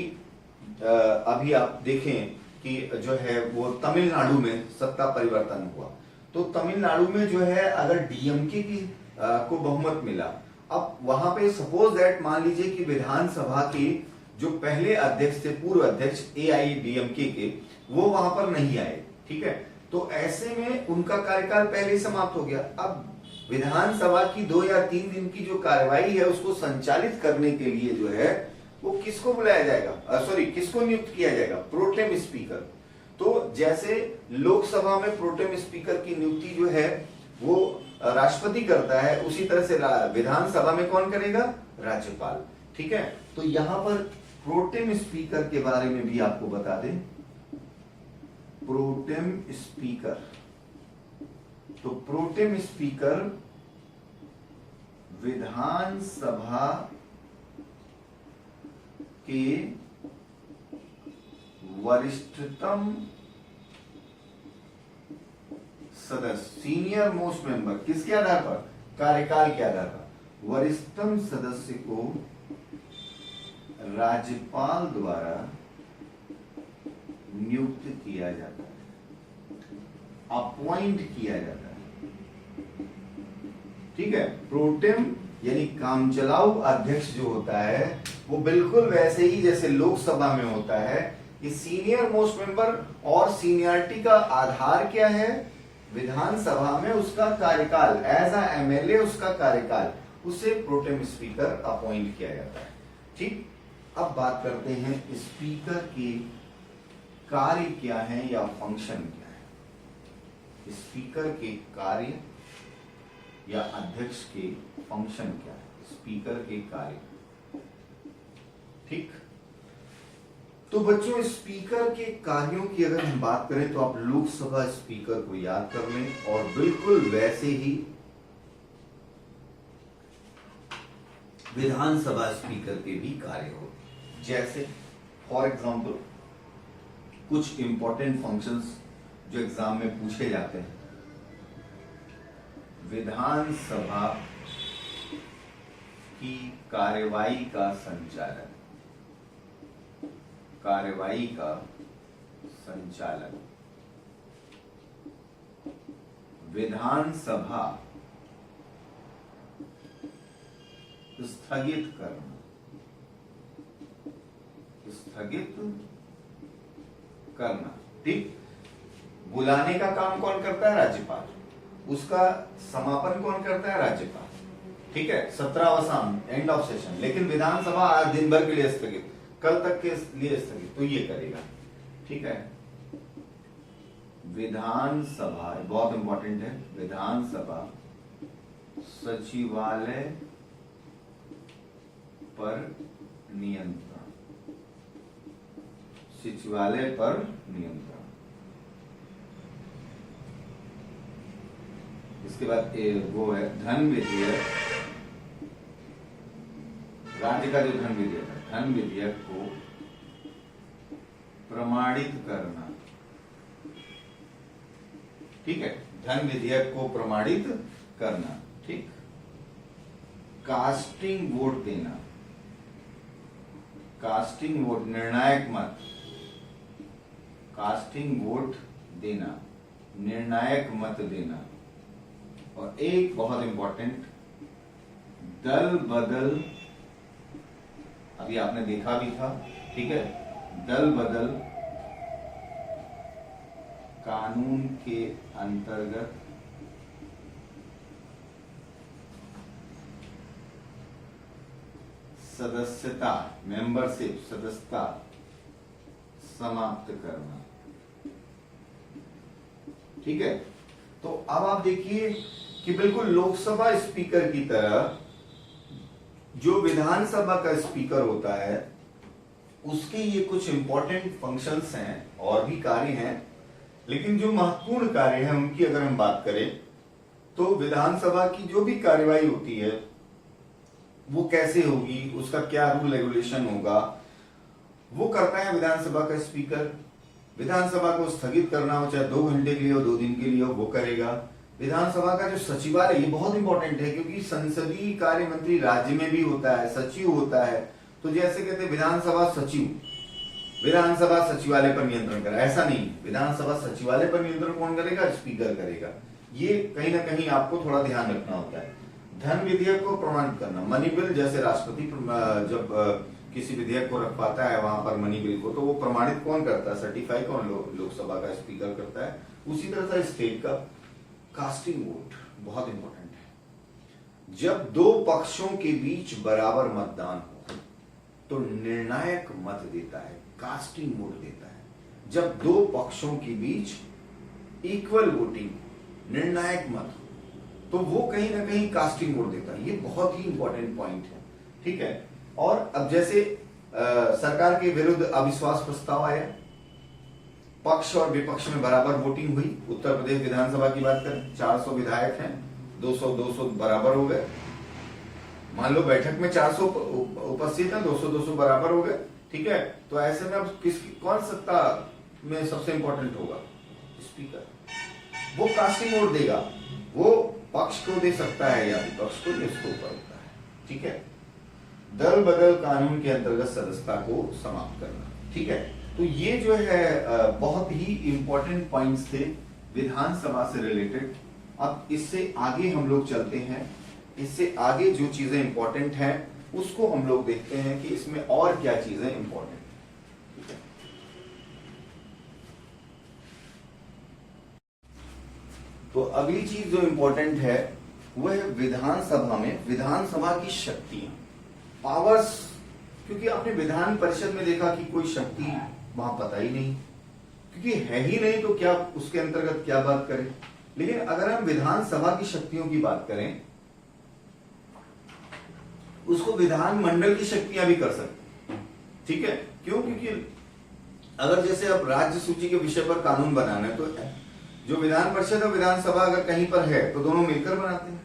अभी आप देखें कि जो है वो तमिलनाडु में सत्ता परिवर्तन हुआ, तो तमिलनाडु में जो है अगर डीएमके की को बहुमत मिला, अब वहां पे सपोज दैट मान लीजिए कि विधानसभा के जो पहले अध्यक्ष थे, पूर्व अध्यक्ष एआईडीएमके के, वो वहां पर नहीं आए। ठीक है, तो ऐसे में उनका कार्यकाल पहले ही समाप्त हो गया। अब विधानसभा की 2 या 3 दिन की जो कार्यवाही है उसको संचालित करने के लिए जो है वो किसको बुलाया जाएगा, किसको नियुक्त किया जाएगा? Pro tem speaker. तो जैसे लोकसभा में प्रोटेम स्पीकर की नियुक्ति जो है वो राष्ट्रपति करता है, उसी तरह से विधानसभा में कौन करेगा? राज्यपाल। ठीक है, तो यहां पर प्रोटेम स्पीकर के बारे में भी आपको बता दें। प्रोटेम स्पीकर, तो प्रोटेम स्पीकर विधानसभा के वरिष्ठतम सदस्य, सीनियर मोस्ट मेंबर, किसके आधार पर? कार्यकाल के आधार पर। वरिष्ठतम सदस्य को राज्यपाल द्वारा नियुक्त किया जाता है, अपॉइंट किया जाता है। ठीक है, प्रोटेम यानी कामचलाऊ अध्यक्ष जो होता है वो बिल्कुल वैसे ही जैसे लोकसभा में होता है कि सीनियर मोस्ट मेंबर, और सीनियरिटी का आधार क्या है? विधानसभा में उसका कार्यकाल, एज अ एमएलए उसका कार्यकाल, उसे प्रोटेम स्पीकर अपॉइंट किया जाता है। ठीक, अब बात करते हैं स्पीकर के कार्य क्या है या फंक्शन क्या है। स्पीकर के कार्य या अध्यक्ष के फंक्शन क्या है? स्पीकर के कार्य। ठीक, तो बच्चों स्पीकर के कार्यों की अगर हम बात करें तो आप लोकसभा स्पीकर को याद कर लें, और बिल्कुल वैसे ही विधानसभा स्पीकर के भी कार्य होते हैं। जैसे फॉर एग्जांपल कुछ इंपॉर्टेंट फंक्शंस जो एग्जाम में पूछे जाते हैं, विधानसभा की कार्यवाही का संचालन, कार्यवाही का संचालन, विधानसभा स्थगित करना, स्थगित करना। ठीक, बुलाने का काम कौन करता है? राज्यपाल। उसका समापन कौन करता है? राज्यपाल। ठीक है, सत्रावसान, एंड ऑफ सेशन। लेकिन विधानसभा आज दिन भर के लिए स्थगित, कल तक के लिए स्थगित, तो ये करेगा। ठीक है, विधानसभा बहुत इंपॉर्टेंट है। विधानसभा सचिवालय पर नियंत्रण, सचिवालय पर नियंत्रण। इसके बाद वो है धन विधेयक, राज्य का जो धन विधेयक है, धन विधेयक को प्रमाणित करना। ठीक है, धन विधेयक को प्रमाणित करना। ठीक, कास्टिंग वोट देना, कास्टिंग वोट, निर्णायक मत, कास्टिंग वोट देना, निर्णायक मत देना। और एक बहुत इंपॉर्टेंट, दल बदल, अभी आपने देखा भी था। ठीक है, दल बदल कानून के अंतर्गत सदस्यता, मेंबरशिप, सदस्यता समाप्त करना। ठीक है, तो अब आप देखिए कि बिल्कुल लोकसभा स्पीकर की तरह जो विधानसभा का स्पीकर होता है, उसके ये कुछ इंपॉर्टेंट फंक्शंस हैं और भी कार्य हैं। लेकिन जो महत्वपूर्ण कार्य हैं उनकी अगर हम बात करें तो विधानसभा की जो भी कार्यवाही होती है वो कैसे होगी, उसका क्या रूल रेगुलेशन होगा, वो करता है विधानसभा का स्पीकर। विधानसभा को स्थगित करना हो, चाहे 2 घंटे के लिए हो, 2 दिन के लिए हो, वो करेगा। विधानसभा का जो सचिवालय, ये बहुत इंपॉर्टेंट है क्योंकि संसदीय कार्य मंत्री राज्य में भी होता है, सचिव होता है। तो जैसे कहते हैं विधानसभा सचिव, विधानसभा सचिवालय पर नियंत्रण करेगा, ऐसा नहीं। विधानसभा सचिवालय पर नियंत्रण कौन करेगा? स्पीकर करेगा। ये कहीं ना कहीं आपको थोड़ा ध्यान रखना होता है। धन विधेयक को प्रमाणित करना, मनी बिल, जैसे राष्ट्रपति जब किसी विधेयक को रख पाता है वहां पर मनी बिल को, तो वो प्रमाणित कौन करता है? सर्टिफाई कौन? लोकसभा का स्पीकर करता है। उसी तरह से स्टेट का कास्टिंग वोट बहुत इंपॉर्टेंट है। जब 2 पक्षों के बीच बराबर मतदान हो तो निर्णायक मत देता है, कास्टिंग वोट देता है। जब 2 पक्षों के बीच इक्वल वोटिंग, निर्णायक मत, तो वो कहीं ना कहीं कास्टिंग वोट देता है। ये बहुत ही इंपॉर्टेंट पॉइंट है। ठीक है, और अब जैसे सरकार के विरुद्ध अविश्वास प्रस्ताव आया, पक्ष और विपक्ष में बराबर वोटिंग हुई। उत्तर प्रदेश विधानसभा की बात करें, 400 विधायक हैं, 200-200 बराबर हो गए। मान लो बैठक में 400 उपस्थित हैं, 200-200 बराबर हो गए। ठीक है, तो ऐसे में अब कौन सत्ता में सबसे इंपॉर्टेंट होगा? स्पीकर। वो कास्टिंग वोट देगा, वो पक्ष को दे सकता है या विपक्ष को, इसको ऊपर होता है। ठीक है, दल बदल कानून के अंतर्गत सदस्यता को समाप्त करना। ठीक है, तो ये जो है बहुत ही इंपॉर्टेंट पॉइंट्स थे विधानसभा से रिलेटेड। अब इससे आगे हम लोग चलते हैं, इससे आगे जो चीजें इंपॉर्टेंट हैं उसको हम लोग देखते हैं कि इसमें और क्या चीजें इंपॉर्टेंट। तो अगली चीज जो इंपॉर्टेंट है वो है विधानसभा में विधानसभा की शक्तियां, पावर्स। क्योंकि आपने विधान परिषद में देखा कि कोई शक्ति वहां पता ही नहीं, क्योंकि है ही नहीं, तो क्या उसके अंतर्गत क्या बात करें। लेकिन अगर हम विधानसभा की शक्तियों की बात करें, उसको विधानमंडल की शक्तियां भी कर सकते हैं। ठीक है, क्यों? क्योंकि अगर जैसे अब राज्य सूची के विषय पर कानून बनाना है, तो जो विधान परिषद और विधानसभा अगर कहीं पर है तो दोनों मिलकर बनाते हैं।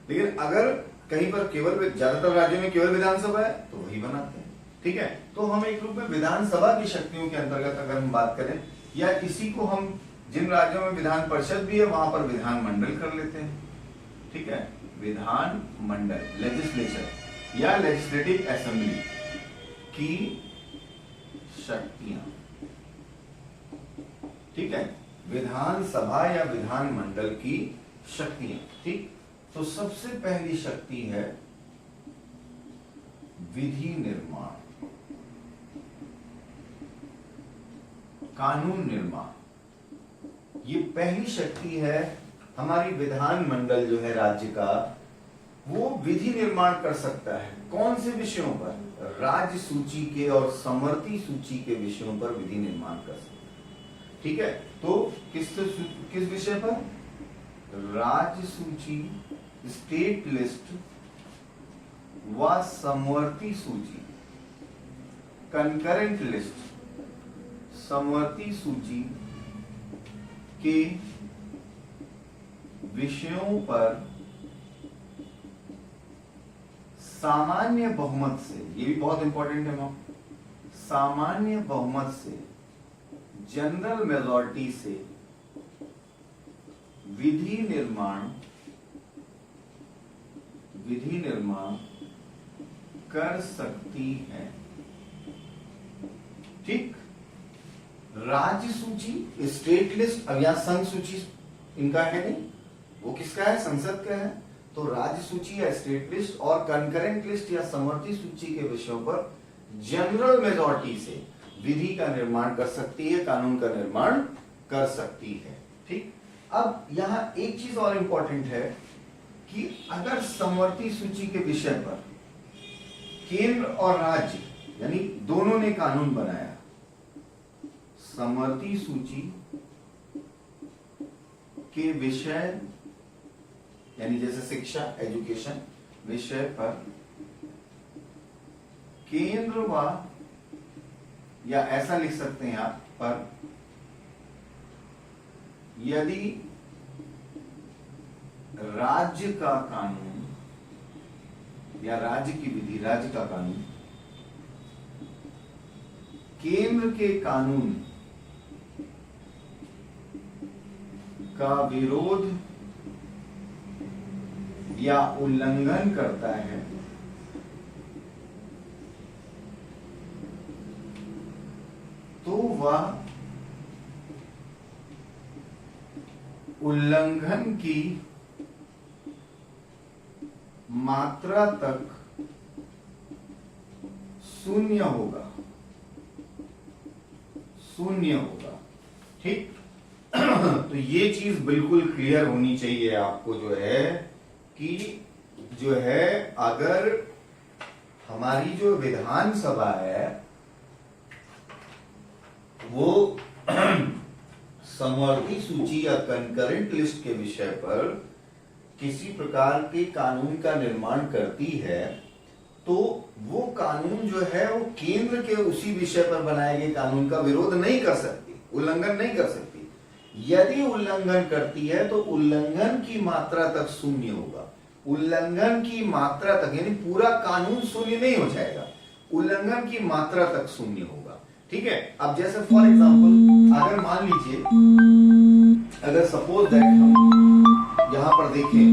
लेकिन अगर कहीं पर केवल, ज्यादातर राज्यों में केवल विधानसभा है तो वही बनाते हैं। ठीक है, तो हम एक रूप में विधानसभा की शक्तियों के अंतर्गत अगर हम बात करें, या इसी को हम जिन राज्यों में विधान परिषद भी है वहां पर विधानमंडल कर लेते हैं। ठीक है, विधान मंडल लेजिस्लेचर या लेजिस्लेटिव असेंबली की शक्तियां, ठीक है, विधानसभा या विधान मंडल की शक्तियां। ठीक, तो सबसे पहली शक्ति है विधि निर्माण, कानून निर्माण। ये पहली शक्ति है हमारी विधान मंडल जो है राज्य का, वो विधि निर्माण कर सकता है। कौन से विषयों पर? राज्य सूची के और समवर्ती सूची के विषयों पर विधि निर्माण कर सकता है। ठीक है, तो किस विषय पर? राज्य सूची, स्टेट लिस्ट व समवर्ती सूची, कंकरेंट लिस्ट, समवर्ती सूची के विषयों पर सामान्य बहुमत से, ये भी बहुत इंपॉर्टेंट है, सामान्य बहुमत से, जनरल मेजॉरिटी से विधि निर्माण कर सकती है। ठीक, राज्य सूची, स्टेट लिस्ट, अब यहां संघ सूची इनका है नहीं, वो किसका है? संसद का है। तो राज्य सूची या स्टेट लिस्ट और कंकरेंट लिस्ट या समवर्ती सूची के विषयों पर जनरल मेजॉरिटी से विधि का निर्माण कर सकती है, कानून का निर्माण कर सकती है। ठीक, अब यहां एक चीज और इंपॉर्टेंट है कि अगर समवर्ती सूची के विषय पर केंद्र और राज्य यानी दोनों ने कानून बनाया, समवर्ती सूची के विषय यानी जैसे शिक्षा, एजुकेशन विषय पर केंद्र व, या ऐसा लिख सकते हैं आप, पर यदि राज्य का कानून या राज्य की विधि, राज्य का कानून केंद्र के कानून का विरोध या उल्लंघन करता है, तो वह उल्लंघन की मात्रा तक शून्य होगा। ठीक, तो ये चीज बिल्कुल क्लियर होनी चाहिए आपको, जो है कि जो है अगर हमारी जो विधानसभा है वो समवर्ती सूची या कंकरेंट लिस्ट के विषय पर किसी प्रकार के कानून का निर्माण करती है, तो वो कानून जो है वो केंद्र के उसी विषय पर बनाए गए कानून का विरोध नहीं कर सकती, उल्लंघन नहीं कर सकती। यदि उल्लंघन करती है तो उल्लंघन की मात्रा तक शून्य होगा। उल्लंघन की मात्रा तक यानी पूरा कानून शून्य नहीं हो जाएगा, उल्लंघन की मात्रा तक शून्य होगा। ठीक है, अब जैसे फॉर एग्जांपल अगर मान लीजिए, अगर सपोज दैट हम यहां पर देखें,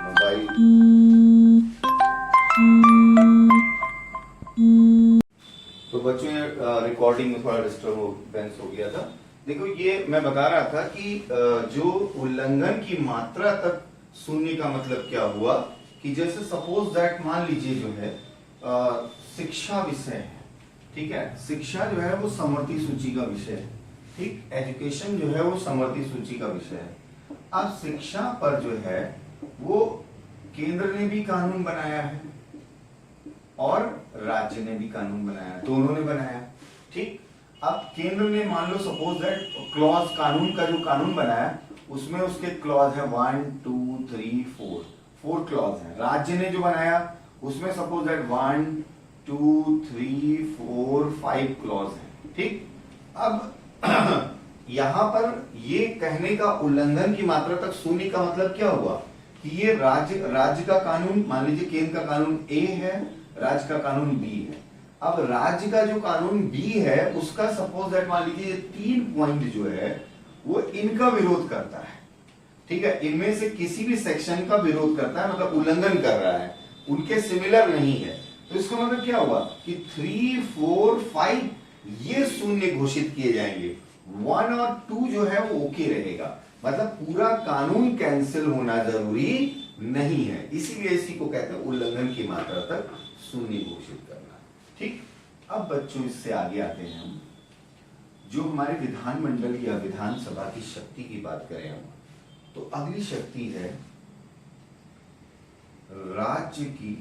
मोबाइल, तो बच्चों रिकॉर्डिंग में थोड़ा डिस्टर्बेंस हो गया था। देखो, ये मैं बता रहा था कि जो उल्लंघन की मात्रा तक शून्य का मतलब क्या हुआ कि जैसे सपोज दैट मान लीजिए जो है शिक्षा विषय है, ठीक है, शिक्षा जो है वो समवर्ती सूची का विषय है। ठीक, एजुकेशन जो है वो समवर्ती सूची का विषय है। अब शिक्षा पर जो है वो केंद्र ने भी कानून बनाया है और राज्य ने भी कानून बनाया, दोनों ने बनाया। ठीक, अब केंद्र ने मान लो सपोज दैट क्लॉज, कानून का जो कानून बनाया उसमें उसके क्लॉज है 1 2 3 4 क्लॉज है। राज्य ने जो बनाया उसमें सपोज दैट 1 2 3 4 5 क्लॉज है। ठीक, अब यहां पर ये कहने का उल्लंघन की मात्रा तक शून्य का मतलब क्या हुआ कि ये राज्य का कानून, मान लीजिए केंद्र का कानून ए है, राज्य का कानून बी है। अब राज्य का जो कानून बी है उसका सपोज दैट मान लीजिए 3 पॉइंट जो है वो इनका विरोध करता है। ठीक है, इनमें से किसी भी सेक्शन का विरोध करता है, मतलब उल्लंघन कर रहा है, उनके सिमिलर नहीं है, तो इसका मतलब क्या हुआ कि 3, 4, 5 ये शून्य घोषित किए जाएंगे, 1 और 2 जो है वो ओके रहेगा, मतलब पूरा कानून कैंसिल होना जरूरी नहीं है, इसीलिए इसी को कहते हैं उल्लंघन की मात्रा तक शून्य घोषित करना। ठीक, अब बच्चों इससे आगे आते हैं हम, जो हमारे विधानमंडल या विधानसभा की शक्ति की बात करें हम, तो अगली शक्ति है राज्य की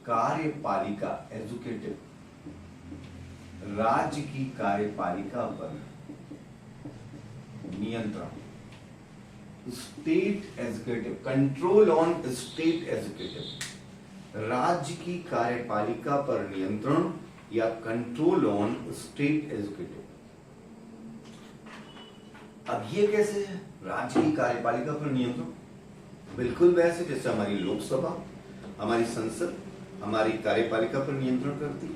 कार्यपालिका, एजुकेटिव, राज्य की कार्यपालिका पर नियंत्रण, state educative, control on state educative, राज्य की कार्यपालिका पर नियंत्रण या कंट्रोल ऑन स्टेट एजुकेटिव। अब ये कैसे है राज्य की कार्यपालिका पर नियंत्रण? बिल्कुल वैसे जैसे हमारी लोकसभा, हमारी संसद हमारी कार्यपालिका पर नियंत्रण करती है,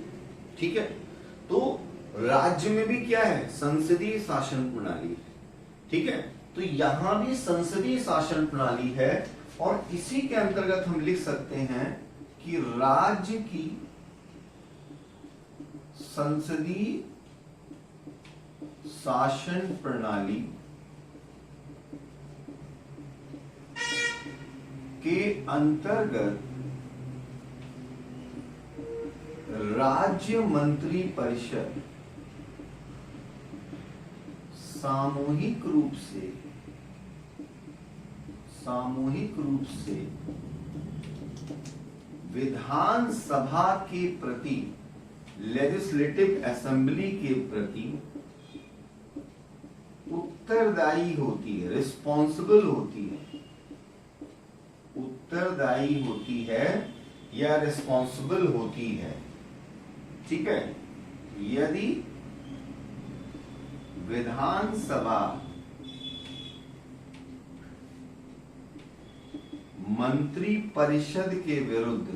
ठीक है। तो राज्य में भी क्या है, संसदीय शासन प्रणाली है, ठीक है। तो यहां भी संसदीय शासन प्रणाली है और इसी के अंतर्गत हम लिख सकते हैं कि राज्य की संसदीय शासन प्रणाली के अंतर्गत राज्य मंत्री परिषद सामूहिक रूप से विधानसभा के प्रति, लेजिस्लेटिव असेंबली के प्रति उत्तरदायी होती है, रिस्पॉन्सिबल होती है, उत्तरदायी होती है या रिस्पॉन्सिबल होती है, ठीक है। यदि विधानसभा मंत्री परिषद के विरुद्ध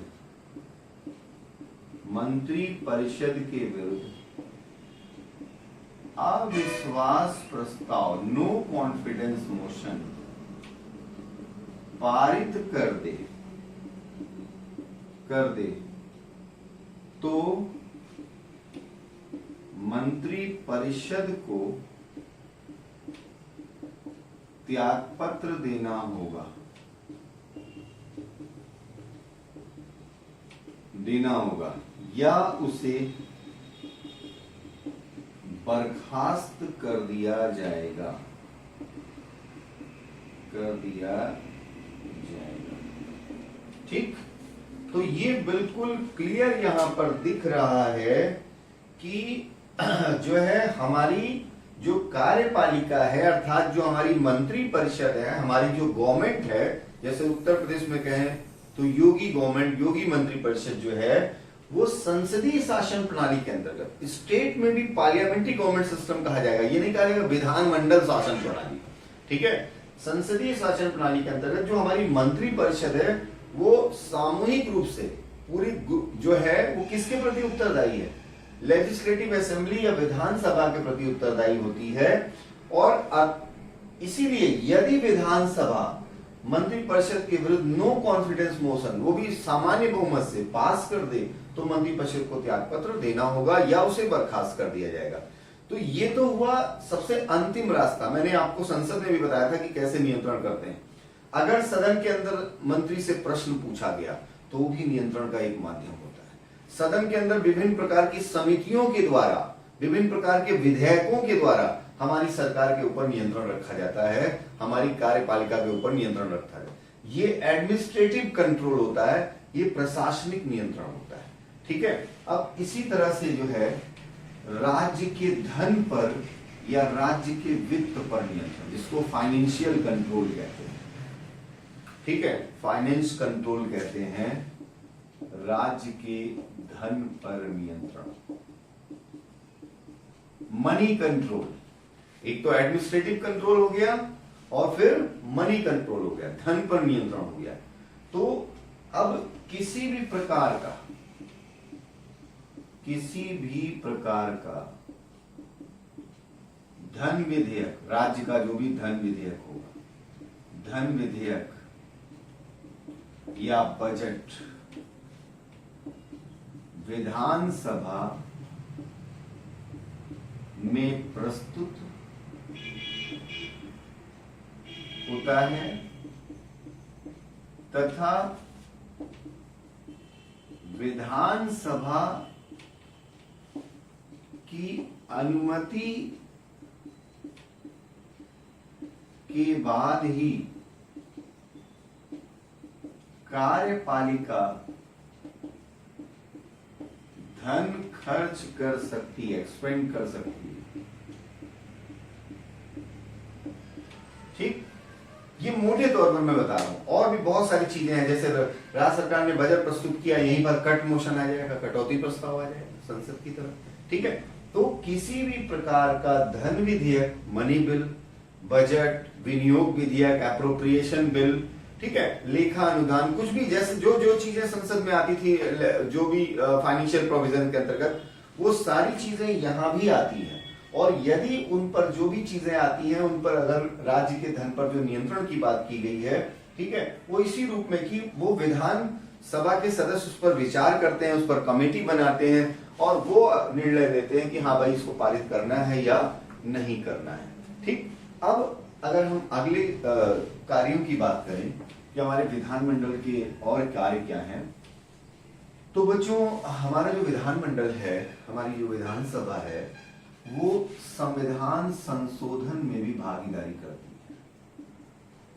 अविश्वास प्रस्ताव, नो कॉन्फिडेंस मोशन पारित कर दे तो मंत्री परिषद को त्यागपत्र देना होगा या उसे बर्खास्त कर दिया जाएगा। ठीक, तो ये बिल्कुल क्लियर यहां पर दिख रहा है कि जो है हमारी जो कार्यपालिका है, अर्थात जो हमारी मंत्री परिषद है, हमारी जो गवर्नमेंट है, जैसे उत्तर प्रदेश में कहें तो योगी गवर्नमेंट, योगी मंत्री परिषद जो है वो संसदीय शासन प्रणाली के अंतर्गत, स्टेट में भी पार्लियामेंट्री गवर्नमेंट सिस्टम कहा जाएगा, ये नहीं कहा जाएगा विधानमंडल शासन प्रणाली, ठीक है। संसदीय शासन प्रणाली के अंतर्गत जो हमारी मंत्री परिषद है वो सामूहिक रूप से पूरी जो है वो किसके प्रति उत्तरदायी है, लेजिस्लेटिव असेंबली या विधानसभा के प्रति उत्तरदायी होती है। और इसीलिए यदि विधानसभा मंत्री परिषद के विरुद्ध नो कॉन्फिडेंस मोशन, वो भी सामान्य बहुमत से पास कर दे, तो मंत्री परिषद को त्यागपत्र देना होगा या उसे बर्खास्त कर दिया जाएगा। तो ये तो हुआ सबसे अंतिम रास्ता। मैंने आपको संसद में भी बताया था कि कैसे नियंत्रण करते हैं। अगर सदन के अंदर मंत्री से प्रश्न पूछा गया तो वो भी नियंत्रण का एक माध्यम होता है। सदन के अंदर विभिन्न प्रकार की समितियों के द्वारा, विभिन्न प्रकार के विधेयकों के द्वारा हमारी सरकार के ऊपर नियंत्रण रखा जाता है, हमारी कार्यपालिका के ऊपर नियंत्रण रखा जाता है। ये एडमिनिस्ट्रेटिव कंट्रोल होता है, ये प्रशासनिक नियंत्रण होता है, ठीक है। अब इसी तरह से जो है राज्य के धन पर या राज्य के वित्त पर नियंत्रण, जिसको फाइनेंशियल कंट्रोल कहते हैं, ठीक है, फाइनेंस कंट्रोल कहते हैं, राज्य के धन पर नियंत्रण, मनी कंट्रोल। एक तो एडमिनिस्ट्रेटिव कंट्रोल हो गया और फिर मनी कंट्रोल हो गया, धन पर नियंत्रण हो गया। तो अब किसी भी प्रकार का धन विधेयक, राज्य का जो भी धन विधेयक होगा, धन विधेयक या बजट विधानसभा में प्रस्तुत होता है तथा विधानसभा की अनुमति के बाद ही कार्यपालिका धन खर्च कर सकती है, एक्सपेंड कर सकती है। ठीक, ये मोटे तौर पर मैं बता रहा हूं। और भी बहुत सारी चीजें हैं, जैसे राज्य सरकार ने बजट प्रस्तुत किया, यहीं पर कट मोशन आ जाएगा, कटौती प्रस्ताव आ जाएगा संसद की तरफ। ठीक है, तो किसी भी प्रकार का धन विधेयक, मनी बिल, बजट, विनियोग विधेयक, एप्रोप्रिएशन बिल, ठीक है, लेखा अनुदान, कुछ भी जैसे जो जो चीजें संसद में आती थी, जो भी फाइनेंशियल प्रोविजन के अंतर्गत, वो सारी चीजें यहां भी आती हैं। और यदि उन पर जो भी चीजें आती हैं, उन पर अगर राज्य के धन पर जो नियंत्रण की बात की गई है, ठीक है, वो इसी रूप में कि वो विधान सभा के सदस्य उस पर विचार करते हैं, उस पर कमेटी बनाते हैं और वो निर्णय लेते हैं कि हाँ भाई इसको पारित करना है या नहीं करना है। ठीक, अब अगर हम अगले कार्यों की बात करें कि हमारे विधानमंडल के और कार्य क्या हैं, तो बच्चों हमारा जो विधानमंडल है, हमारी जो विधानसभा है, वो संविधान संशोधन में भी भागीदारी करती है।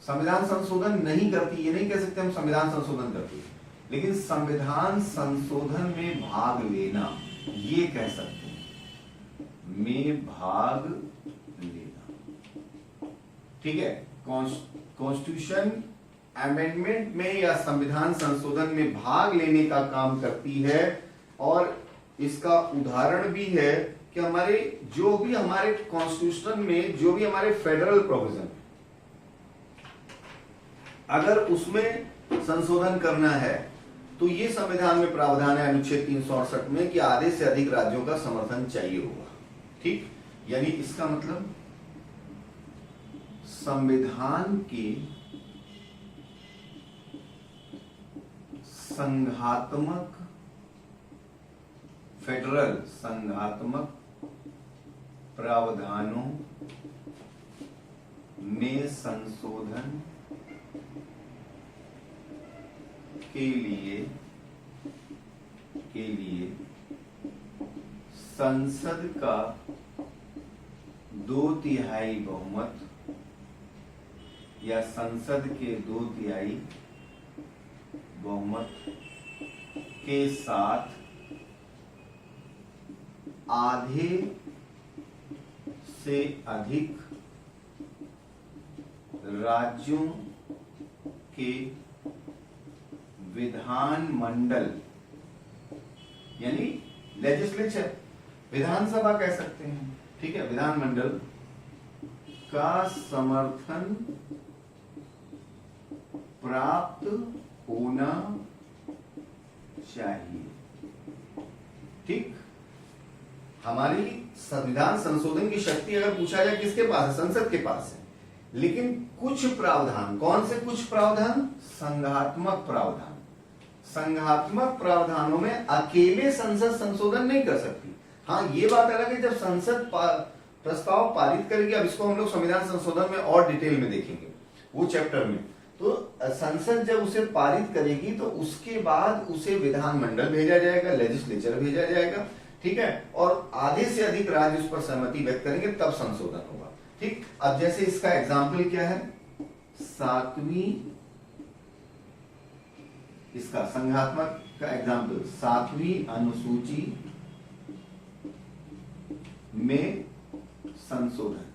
संविधान संशोधन नहीं करती, ये नहीं कह सकते हम संविधान संशोधन करती है, लेकिन संविधान संशोधन में भाग लेना ये कह सकते हैं, में भाग लेना। ठीक है, कॉन्स्टिट्यूशन अमेंडमेंट में या संविधान संशोधन में भाग लेने का काम करती है। और इसका उदाहरण भी है कि हमारे जो भी हमारे कॉन्स्टिट्यूशन में जो भी हमारे फेडरल प्रोविजन, अगर उसमें संशोधन करना है तो ये संविधान में प्रावधान है अनुच्छेद 368 में कि आधे से अधिक राज्यों का समर्थन चाहिए होगा। ठीक, यानी इसका मतलब संविधान के संघात्मक, फेडरल संघात्मक प्रावधानों में संशोधन के लिए संसद का 2/3 बहुमत या संसद के 2/3 बहुमत के साथ आधे से अधिक राज्यों के विधानमंडल, यानी लेजिस्लेचर, विधानसभा कह सकते हैं, ठीक है, विधानमंडल का समर्थन प्राप्त होना चाहिए। ठीक, हमारी संविधान संशोधन की शक्ति अगर पूछा जाए किसके पास है, संसद के पास है, लेकिन कुछ प्रावधान, कौन से कुछ प्रावधान, संघात्मक प्रावधान, संघात्मक प्रावधानों में अकेले संसद संशोधन नहीं कर सकती। हाँ, ये बात अलग है जब संसद प्रस्ताव पारित करेगी, अब इसको हम लोग संविधान संशोधन में और डिटेल में देखेंगे वो चैप्टर में। तो संसद जब उसे पारित करेगी तो उसके बाद उसे विधानमंडल भेजा जाएगा, लेजिस्लेचर भेजा जाएगा, ठीक है, और आधे से अधिक राज्य उस पर सहमति व्यक्त करेंगे तब संशोधन होगा। ठीक, अब जैसे इसका एग्जाम्पल क्या है, 7वीं, इसका संघात्मक का एग्जाम्पल 7वीं अनुसूची में संशोधन।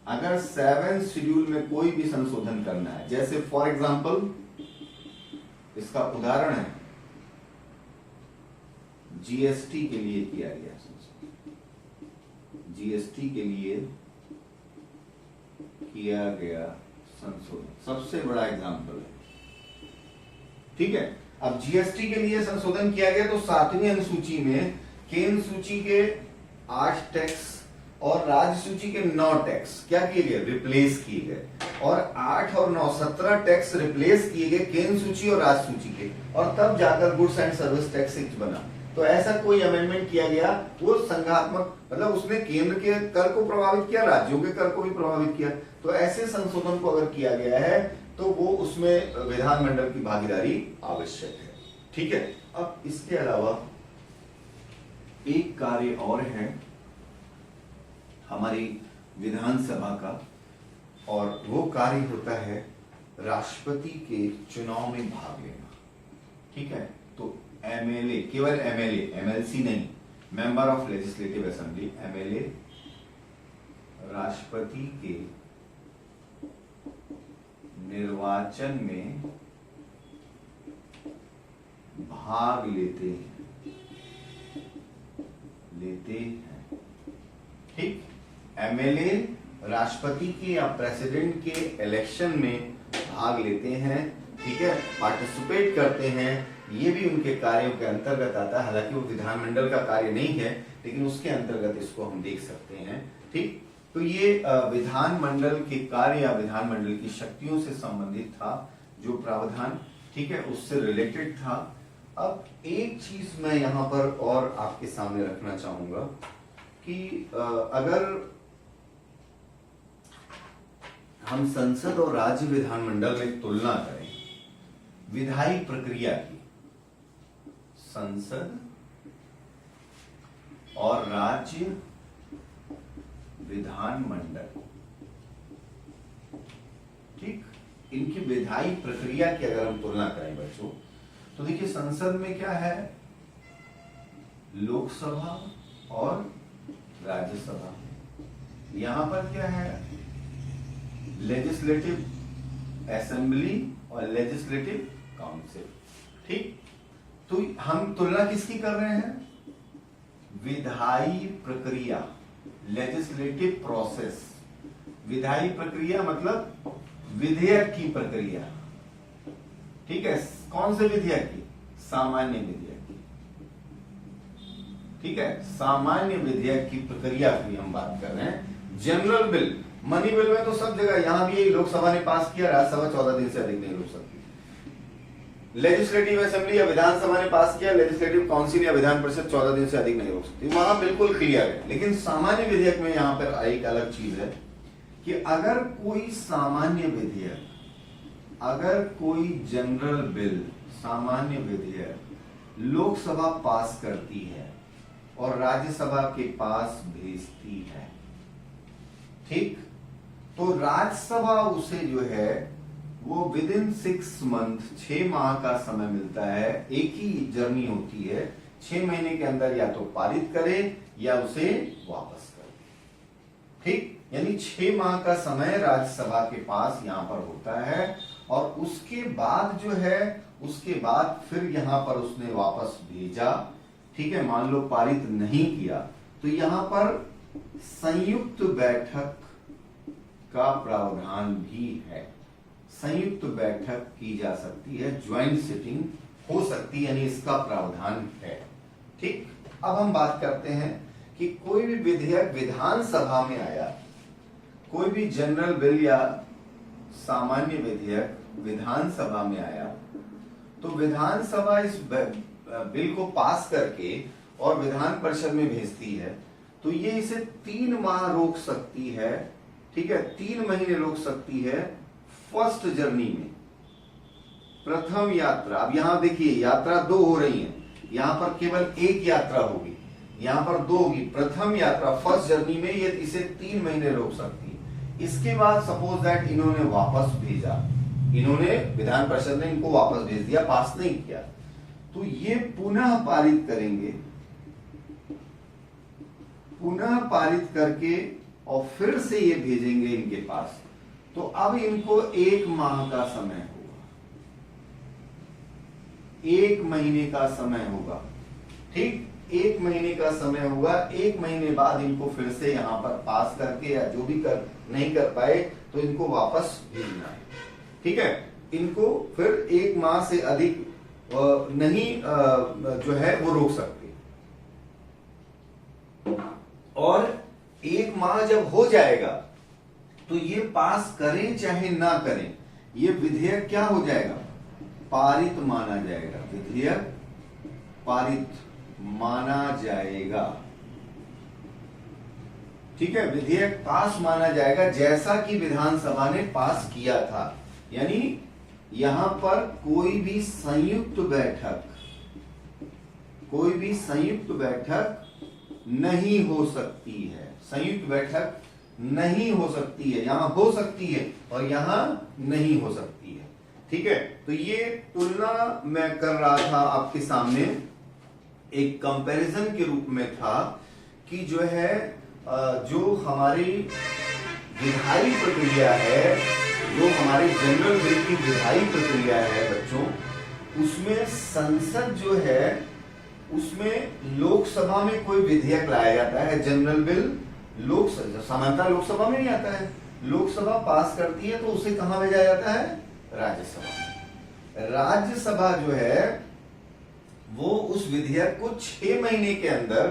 अगर 7th शेड्यूल में कोई भी संशोधन करना है, जैसे फॉर एग्जाम्पल इसका उदाहरण है जीएसटी के लिए किया गया संशोधन, जीएसटी के लिए किया गया संशोधन सबसे बड़ा एग्जाम्पल है। ठीक है, अब जीएसटी के लिए संशोधन किया गया तो 7वीं अनुसूची में केंद्र सूची के 8 टैक्स और राज्य सूची के 9 टैक्स क्या किए गए, रिप्लेस किए गए, और 8 और 9 17 टैक्स रिप्लेस किए गए केंद्र सूची और राज्य सूची के, और तब जाकर goods and service tax act बना। तो ऐसा कोई अमेंडमेंट किया गया, वो संघात्मक, मतलब उसने केंद्र के कर को प्रभावित किया, राज्यों के कर को भी प्रभावित किया। तो ऐसे संशोधन को अगर किया गया है तो वो उसमें विधानमंडल की भागीदारी आवश्यक है। ठीक है। अब इसके अलावा एक कार्य और है हमारी विधानसभा का, और वो कार्य होता है राष्ट्रपति के चुनाव में भाग लेना। ठीक है। तो एमएलए, केवल एमएलए, एमएलसी नहीं, member of legislative assembly, MLA राष्ट्रपति के निर्वाचन में भाग लेते हैं। ठीक। एमएलए राष्ट्रपति के या प्रेसिडेंट के इलेक्शन में भाग लेते हैं। ठीक है, पार्टिसिपेट करते हैं। ये भी उनके कार्यों के अंतर्गत आता है, हालांकि वो विधानमंडल का कार्य नहीं है, लेकिन उसके अंतर्गत इसको हम देख सकते हैं। ठीक। तो ये विधानमंडल के कार्य या विधानमंडल की शक्तियों से संबंधित था जो प्रावधान, ठीक है, उससे रिलेटेड था। अब एक चीज मैं यहां पर और आपके सामने रखना चाहूंगा कि अगर हम संसद और राज्य विधानमंडल में तुलना करें विधायी प्रक्रिया की, संसद और राज्य विधानमंडल, ठीक, इनकी विधायी प्रक्रिया की अगर हम तुलना करें बच्चों, तो देखिए संसद में क्या है, लोकसभा और राज्यसभा। यहां पर क्या है, लेजिस्लेटिव असेंबली और लेजिस्लेटिव काउंसिल। ठीक। तो हम तुलना किसकी कर रहे हैं, विधायी प्रक्रिया, लेजिस्लेटिव प्रोसेस। विधायी प्रक्रिया मतलब विधेयक की प्रक्रिया। ठीक है, कौन से विधेयक की, सामान्य विधेयक की। ठीक है, सामान्य विधेयक की प्रक्रिया की हम बात कर रहे हैं। जनरल बिल, मनी बिल में तो सब जगह, यहां भी लोकसभा ने पास किया, राज्यसभा 14 दिन से अधिक नहीं रोक सकती। लेजिस्लेटिव असेंबली या विधानसभा ने पास किया, लेजिस्लेटिव काउंसिल या विधान परिषद 14 दिन से अधिक नहीं रोक सकती, वहां बिल्कुल क्लियर है। लेकिन सामान्य विधेयक में यहां पर एक अलग चीज है कि अगर कोई सामान्य विधेयक, अगर कोई जनरल बिल, सामान्य विधेयक लोकसभा पास करती है और राज्यसभा के पास भेजती है, ठीक, तो राज्यसभा उसे जो है वो विद इन 6 मंथ, 6 माह का समय मिलता है, एक ही जर्नी होती है, 6 महीने के अंदर या तो पारित करे या उसे वापस करे। ठीक, यानी 6 माह का समय राज्यसभा के पास यहां पर होता है, और उसके बाद जो है, उसके बाद फिर यहां पर उसने वापस भेजा। ठीक है, मान लो पारित नहीं किया, तो यहां पर संयुक्त बैठक का प्रावधान भी है। संयुक्त बैठक की जा सकती है, ज्वाइंट सिटिंग हो सकती है, यानी इसका प्रावधान है। ठीक। अब हम बात करते हैं कि कोई भी विधेयक विधानसभा में आया, कोई भी जनरल बिल या सामान्य विधेयक विधानसभा में आया, तो विधानसभा इस बिल को पास करके और विधान परिषद में भेजती है, तो ये इसे 3 माह रोक सकती है। ठीक है, 3 महीने रोक सकती है फर्स्ट जर्नी में, प्रथम यात्रा। अब यहां देखिए यात्रा 2 हो रही है, यहां पर केवल 1 यात्रा होगी, यहां पर 2 होगी। प्रथम यात्रा फर्स्ट जर्नी में ये इसे 3 महीने रोक सकती है। इसके बाद सपोज दैट इन्होंने वापस भेजा, इन्होंने विधान परिषद ने इनको वापस भेज दिया, पास नहीं किया, तो ये पुनः पारित करेंगे, पुनः पारित करके और फिर से ये भेजेंगे इनके पास। तो अब इनको 1 माह का समय होगा, 1 महीने का समय होगा। ठीक, 1 महीने का समय होगा। 1 महीने बाद इनको फिर से यहां पर पास करके या जो भी कर नहीं कर पाए तो इनको वापस भेजना है। ठीक है, इनको फिर 1 माह से अधिक नहीं जो है वो रोक सकते। और 1 माह जब हो जाएगा तो ये पास करें चाहे ना करें, ये विधेयक क्या हो जाएगा, पारित माना जाएगा, विधेयक पारित माना जाएगा। ठीक है, विधेयक पास माना जाएगा जैसा कि विधानसभा ने पास किया था। यानी यहां पर कोई भी संयुक्त बैठक नहीं हो सकती है, संयुक्त बैठक नहीं हो सकती है, यहां हो सकती है और यहां नहीं हो सकती है। ठीक है, तो ये तुलना मैं कर रहा था आपके सामने, एक कंपैरिजन के रूप में था कि जो है जो हमारी विधायी प्रक्रिया है, जो हमारी जनरल बिल की विधायी प्रक्रिया है बच्चों, उसमें संसद जो है उसमें लोकसभा में कोई विधेयक लाया जाता है, जनरल बिल सामान्यतः लोकसभा में नहीं आता है, लोकसभा पास करती है तो उसे कहां भेजा जाता है, राज्यसभा में। राज्यसभा जो है वो उस विधेयक को 6 महीने के अंदर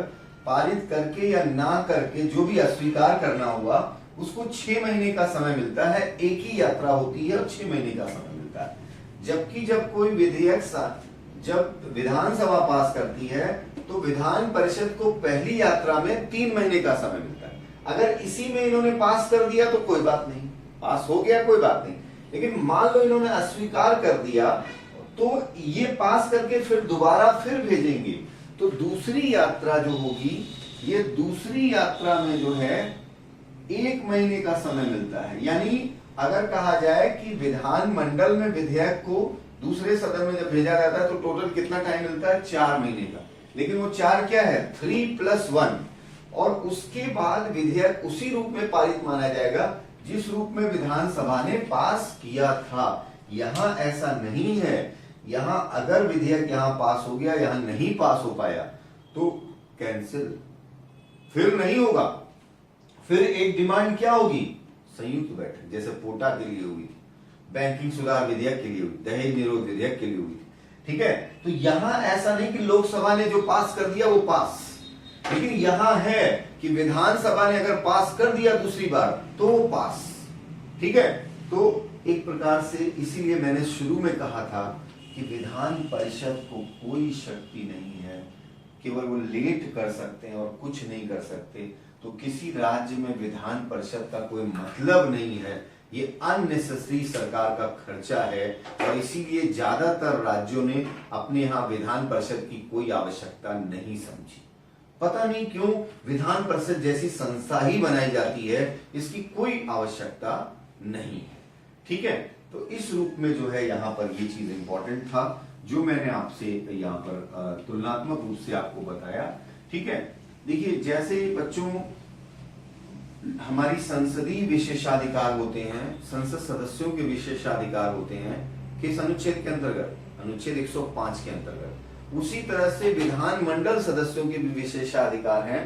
पारित करके या ना करके, जो भी अस्वीकार करना हुआ, उसको 6 महीने का समय मिलता है, एक ही यात्रा होती है और 6 महीने का समय मिलता है। जबकि जब कोई विधेयक जब विधानसभा पास करती है तो विधान परिषद को पहली यात्रा में 3 महीने का समय मिलता है। अगर इसी में इन्होंने पास कर दिया तो कोई बात नहीं, पास हो गया कोई बात नहीं, लेकिन मान लो इन्होंने अस्वीकार कर दिया तो ये पास करके फिर दोबारा फिर भेजेंगे, तो दूसरी यात्रा जो होगी, ये दूसरी यात्रा में जो है 1 महीने का समय मिलता है। यानी अगर कहा जाए कि विधानमंडल में विधेयक को दूसरे सदन में जब भेजा जाता है तो टोटल कितना टाइम मिलता है, 4 महीने का, लेकिन वो 4 क्या है, 3+1, और उसके बाद विधेयक उसी रूप में पारित माना जाएगा जिस रूप में विधानसभा ने पास किया था। यहां ऐसा नहीं है, यहां अगर विधेयक यहां पास हो गया, यहां नहीं पास हो पाया तो कैंसिल, फिर नहीं होगा, फिर एक डिमांड क्या होगी, संयुक्त बैठक, जैसे पोटा के लिए हुई थी, बैंकिंग सुधार विधेयक के लिए हुई, दहेज निरोध विधेयक के लिए हुई थी। ठीक है, तो यहां ऐसा नहीं कि लोकसभा ने जो पास कर दिया वो पास, लेकिन यहां है कि विधानसभा ने अगर पास कर दिया दूसरी बार तो वो पास। ठीक है, तो एक प्रकार से इसीलिए मैंने शुरू में कहा था कि विधान परिषद को कोई शक्ति नहीं है, केवल वो लेट कर सकते हैं और कुछ नहीं कर सकते। तो किसी राज्य में विधान परिषद का कोई मतलब नहीं है, ये अननेसेसरी सरकार का खर्चा है, और इसीलिए ज्यादातर राज्यों ने अपने यहाँ विधान परिषद की कोई आवश्यकता नहीं समझी। पता नहीं क्यों विधान परिषद जैसी संस्था ही बनाई जाती है, इसकी कोई आवश्यकता नहीं है। ठीक है, तो इस रूप में जो है यहाँ पर ये चीज इंपॉर्टेंट था जो मैंने आपसे यहाँ पर तुलनात्मक रूप से आपको बताया। ठीक है, देखिए जैसे बच्चों हमारी संसदीय विशेषाधिकार होते हैं, संसद सदस्यों के विशेषाधिकार होते हैं किस अनुच्छेद के अंतर्गत, अनुच्छेद 105 के अंतर्गत, उसी तरह से विधानमंडल सदस्यों के भी विशेषाधिकार हैं।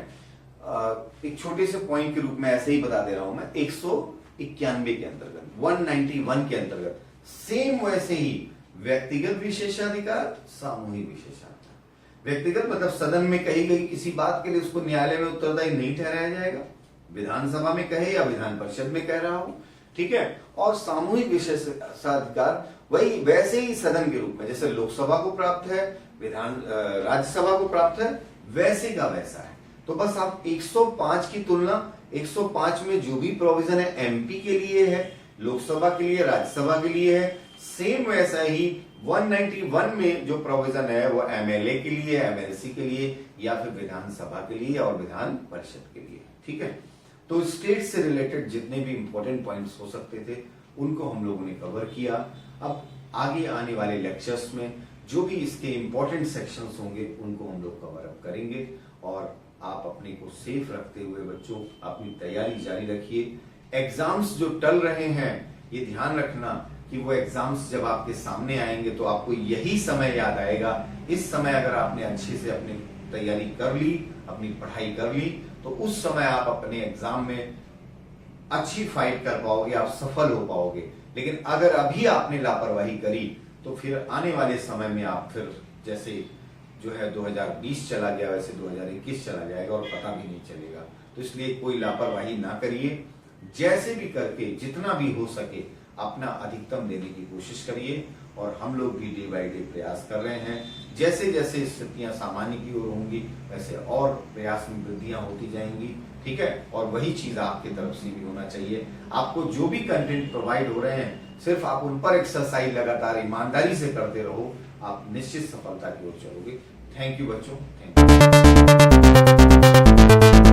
एक छोटे से पॉइंट के रूप में ऐसे ही बता दे रहा हूं मैं, 191 के अंतर्गत, 191 के अंतर्गत, सेम वैसे ही व्यक्तिगत विशेषाधिकार, सामूहिक विशेषाधिकार। व्यक्तिगत मतलब सदन में कही गई किसी बात के लिए उसको न्यायालय में उत्तरदायी नहीं ठहराया जाएगा, विधानसभा में कहे या विधान परिषद में कह रहा हूं। ठीक है, और सामूहिक विशेषाधिकार वही वैसे ही सदन के रूप में जैसे लोकसभा को प्राप्त है, राज्यसभा को प्राप्त है, वैसे का वैसा है। तो बस आप 105 की तुलना 105 में जो भी प्रोविजन है एमपी के लिए है, लोकसभा के लिए, राज्यसभा के लिए है, सेम वैसा ही 191 में जो प्रोविजन है वो एमएलए के लिए, एमएलसी के लिए, या फिर विधानसभा के लिए और विधान परिषद के लिए। ठीक है, तो स्टेट से रिलेटेड जितने भी इंपॉर्टेंट पॉइंट्स हो सकते थे उनको हम लोगों ने कवर किया। अब आगे आने वाले लेक्चर्स में जो भी इसके इंपॉर्टेंट सेक्शंस होंगे उनको हम लोग कवर अप करेंगे, और आप अपने को सेफ रखते हुए बच्चों अपनी तैयारी जारी रखिए। एग्जाम्स जो टल रहे हैं ये ध्यान रखना कि वो एग्जाम्स जब आपके सामने आएंगे तो आपको यही समय याद आएगा। इस समय अगर आपने अच्छे से अपनी तैयारी कर ली, अपनी पढ़ाई कर ली, तो उस समय आप अपने एग्जाम में अच्छी फाइट कर पाओगे, आप सफल हो पाओगे। लेकिन अगर अभी आपने लापरवाही करी तो फिर आने वाले समय में आप फिर जैसे जो है 2020 चला गया वैसे 2021 चला जाएगा और पता भी नहीं चलेगा। तो इसलिए कोई लापरवाही ना करिए। जैसे भी करके जितना भी हो सके अपना अधिकतम देने की कोशिश करिए, और हम लोग भी डे बाय डे प्रयास कर रहे हैं। जैसे जैसे स्थितियां सामान्य की ओर होंगी वैसे और प्रयास में वृद्धियां होती जाएंगी, ठीक है। और वही चीज आपकी तरफ से भी होना चाहिए। आपको जो भी कंटेंट प्रोवाइड हो रहे हैं सिर्फ आप उन पर एक्सरसाइज लगातार ईमानदारी से करते रहो, आप निश्चित सफलता की ओर चलोगे। थैंक यू बच्चों, थैंक यू।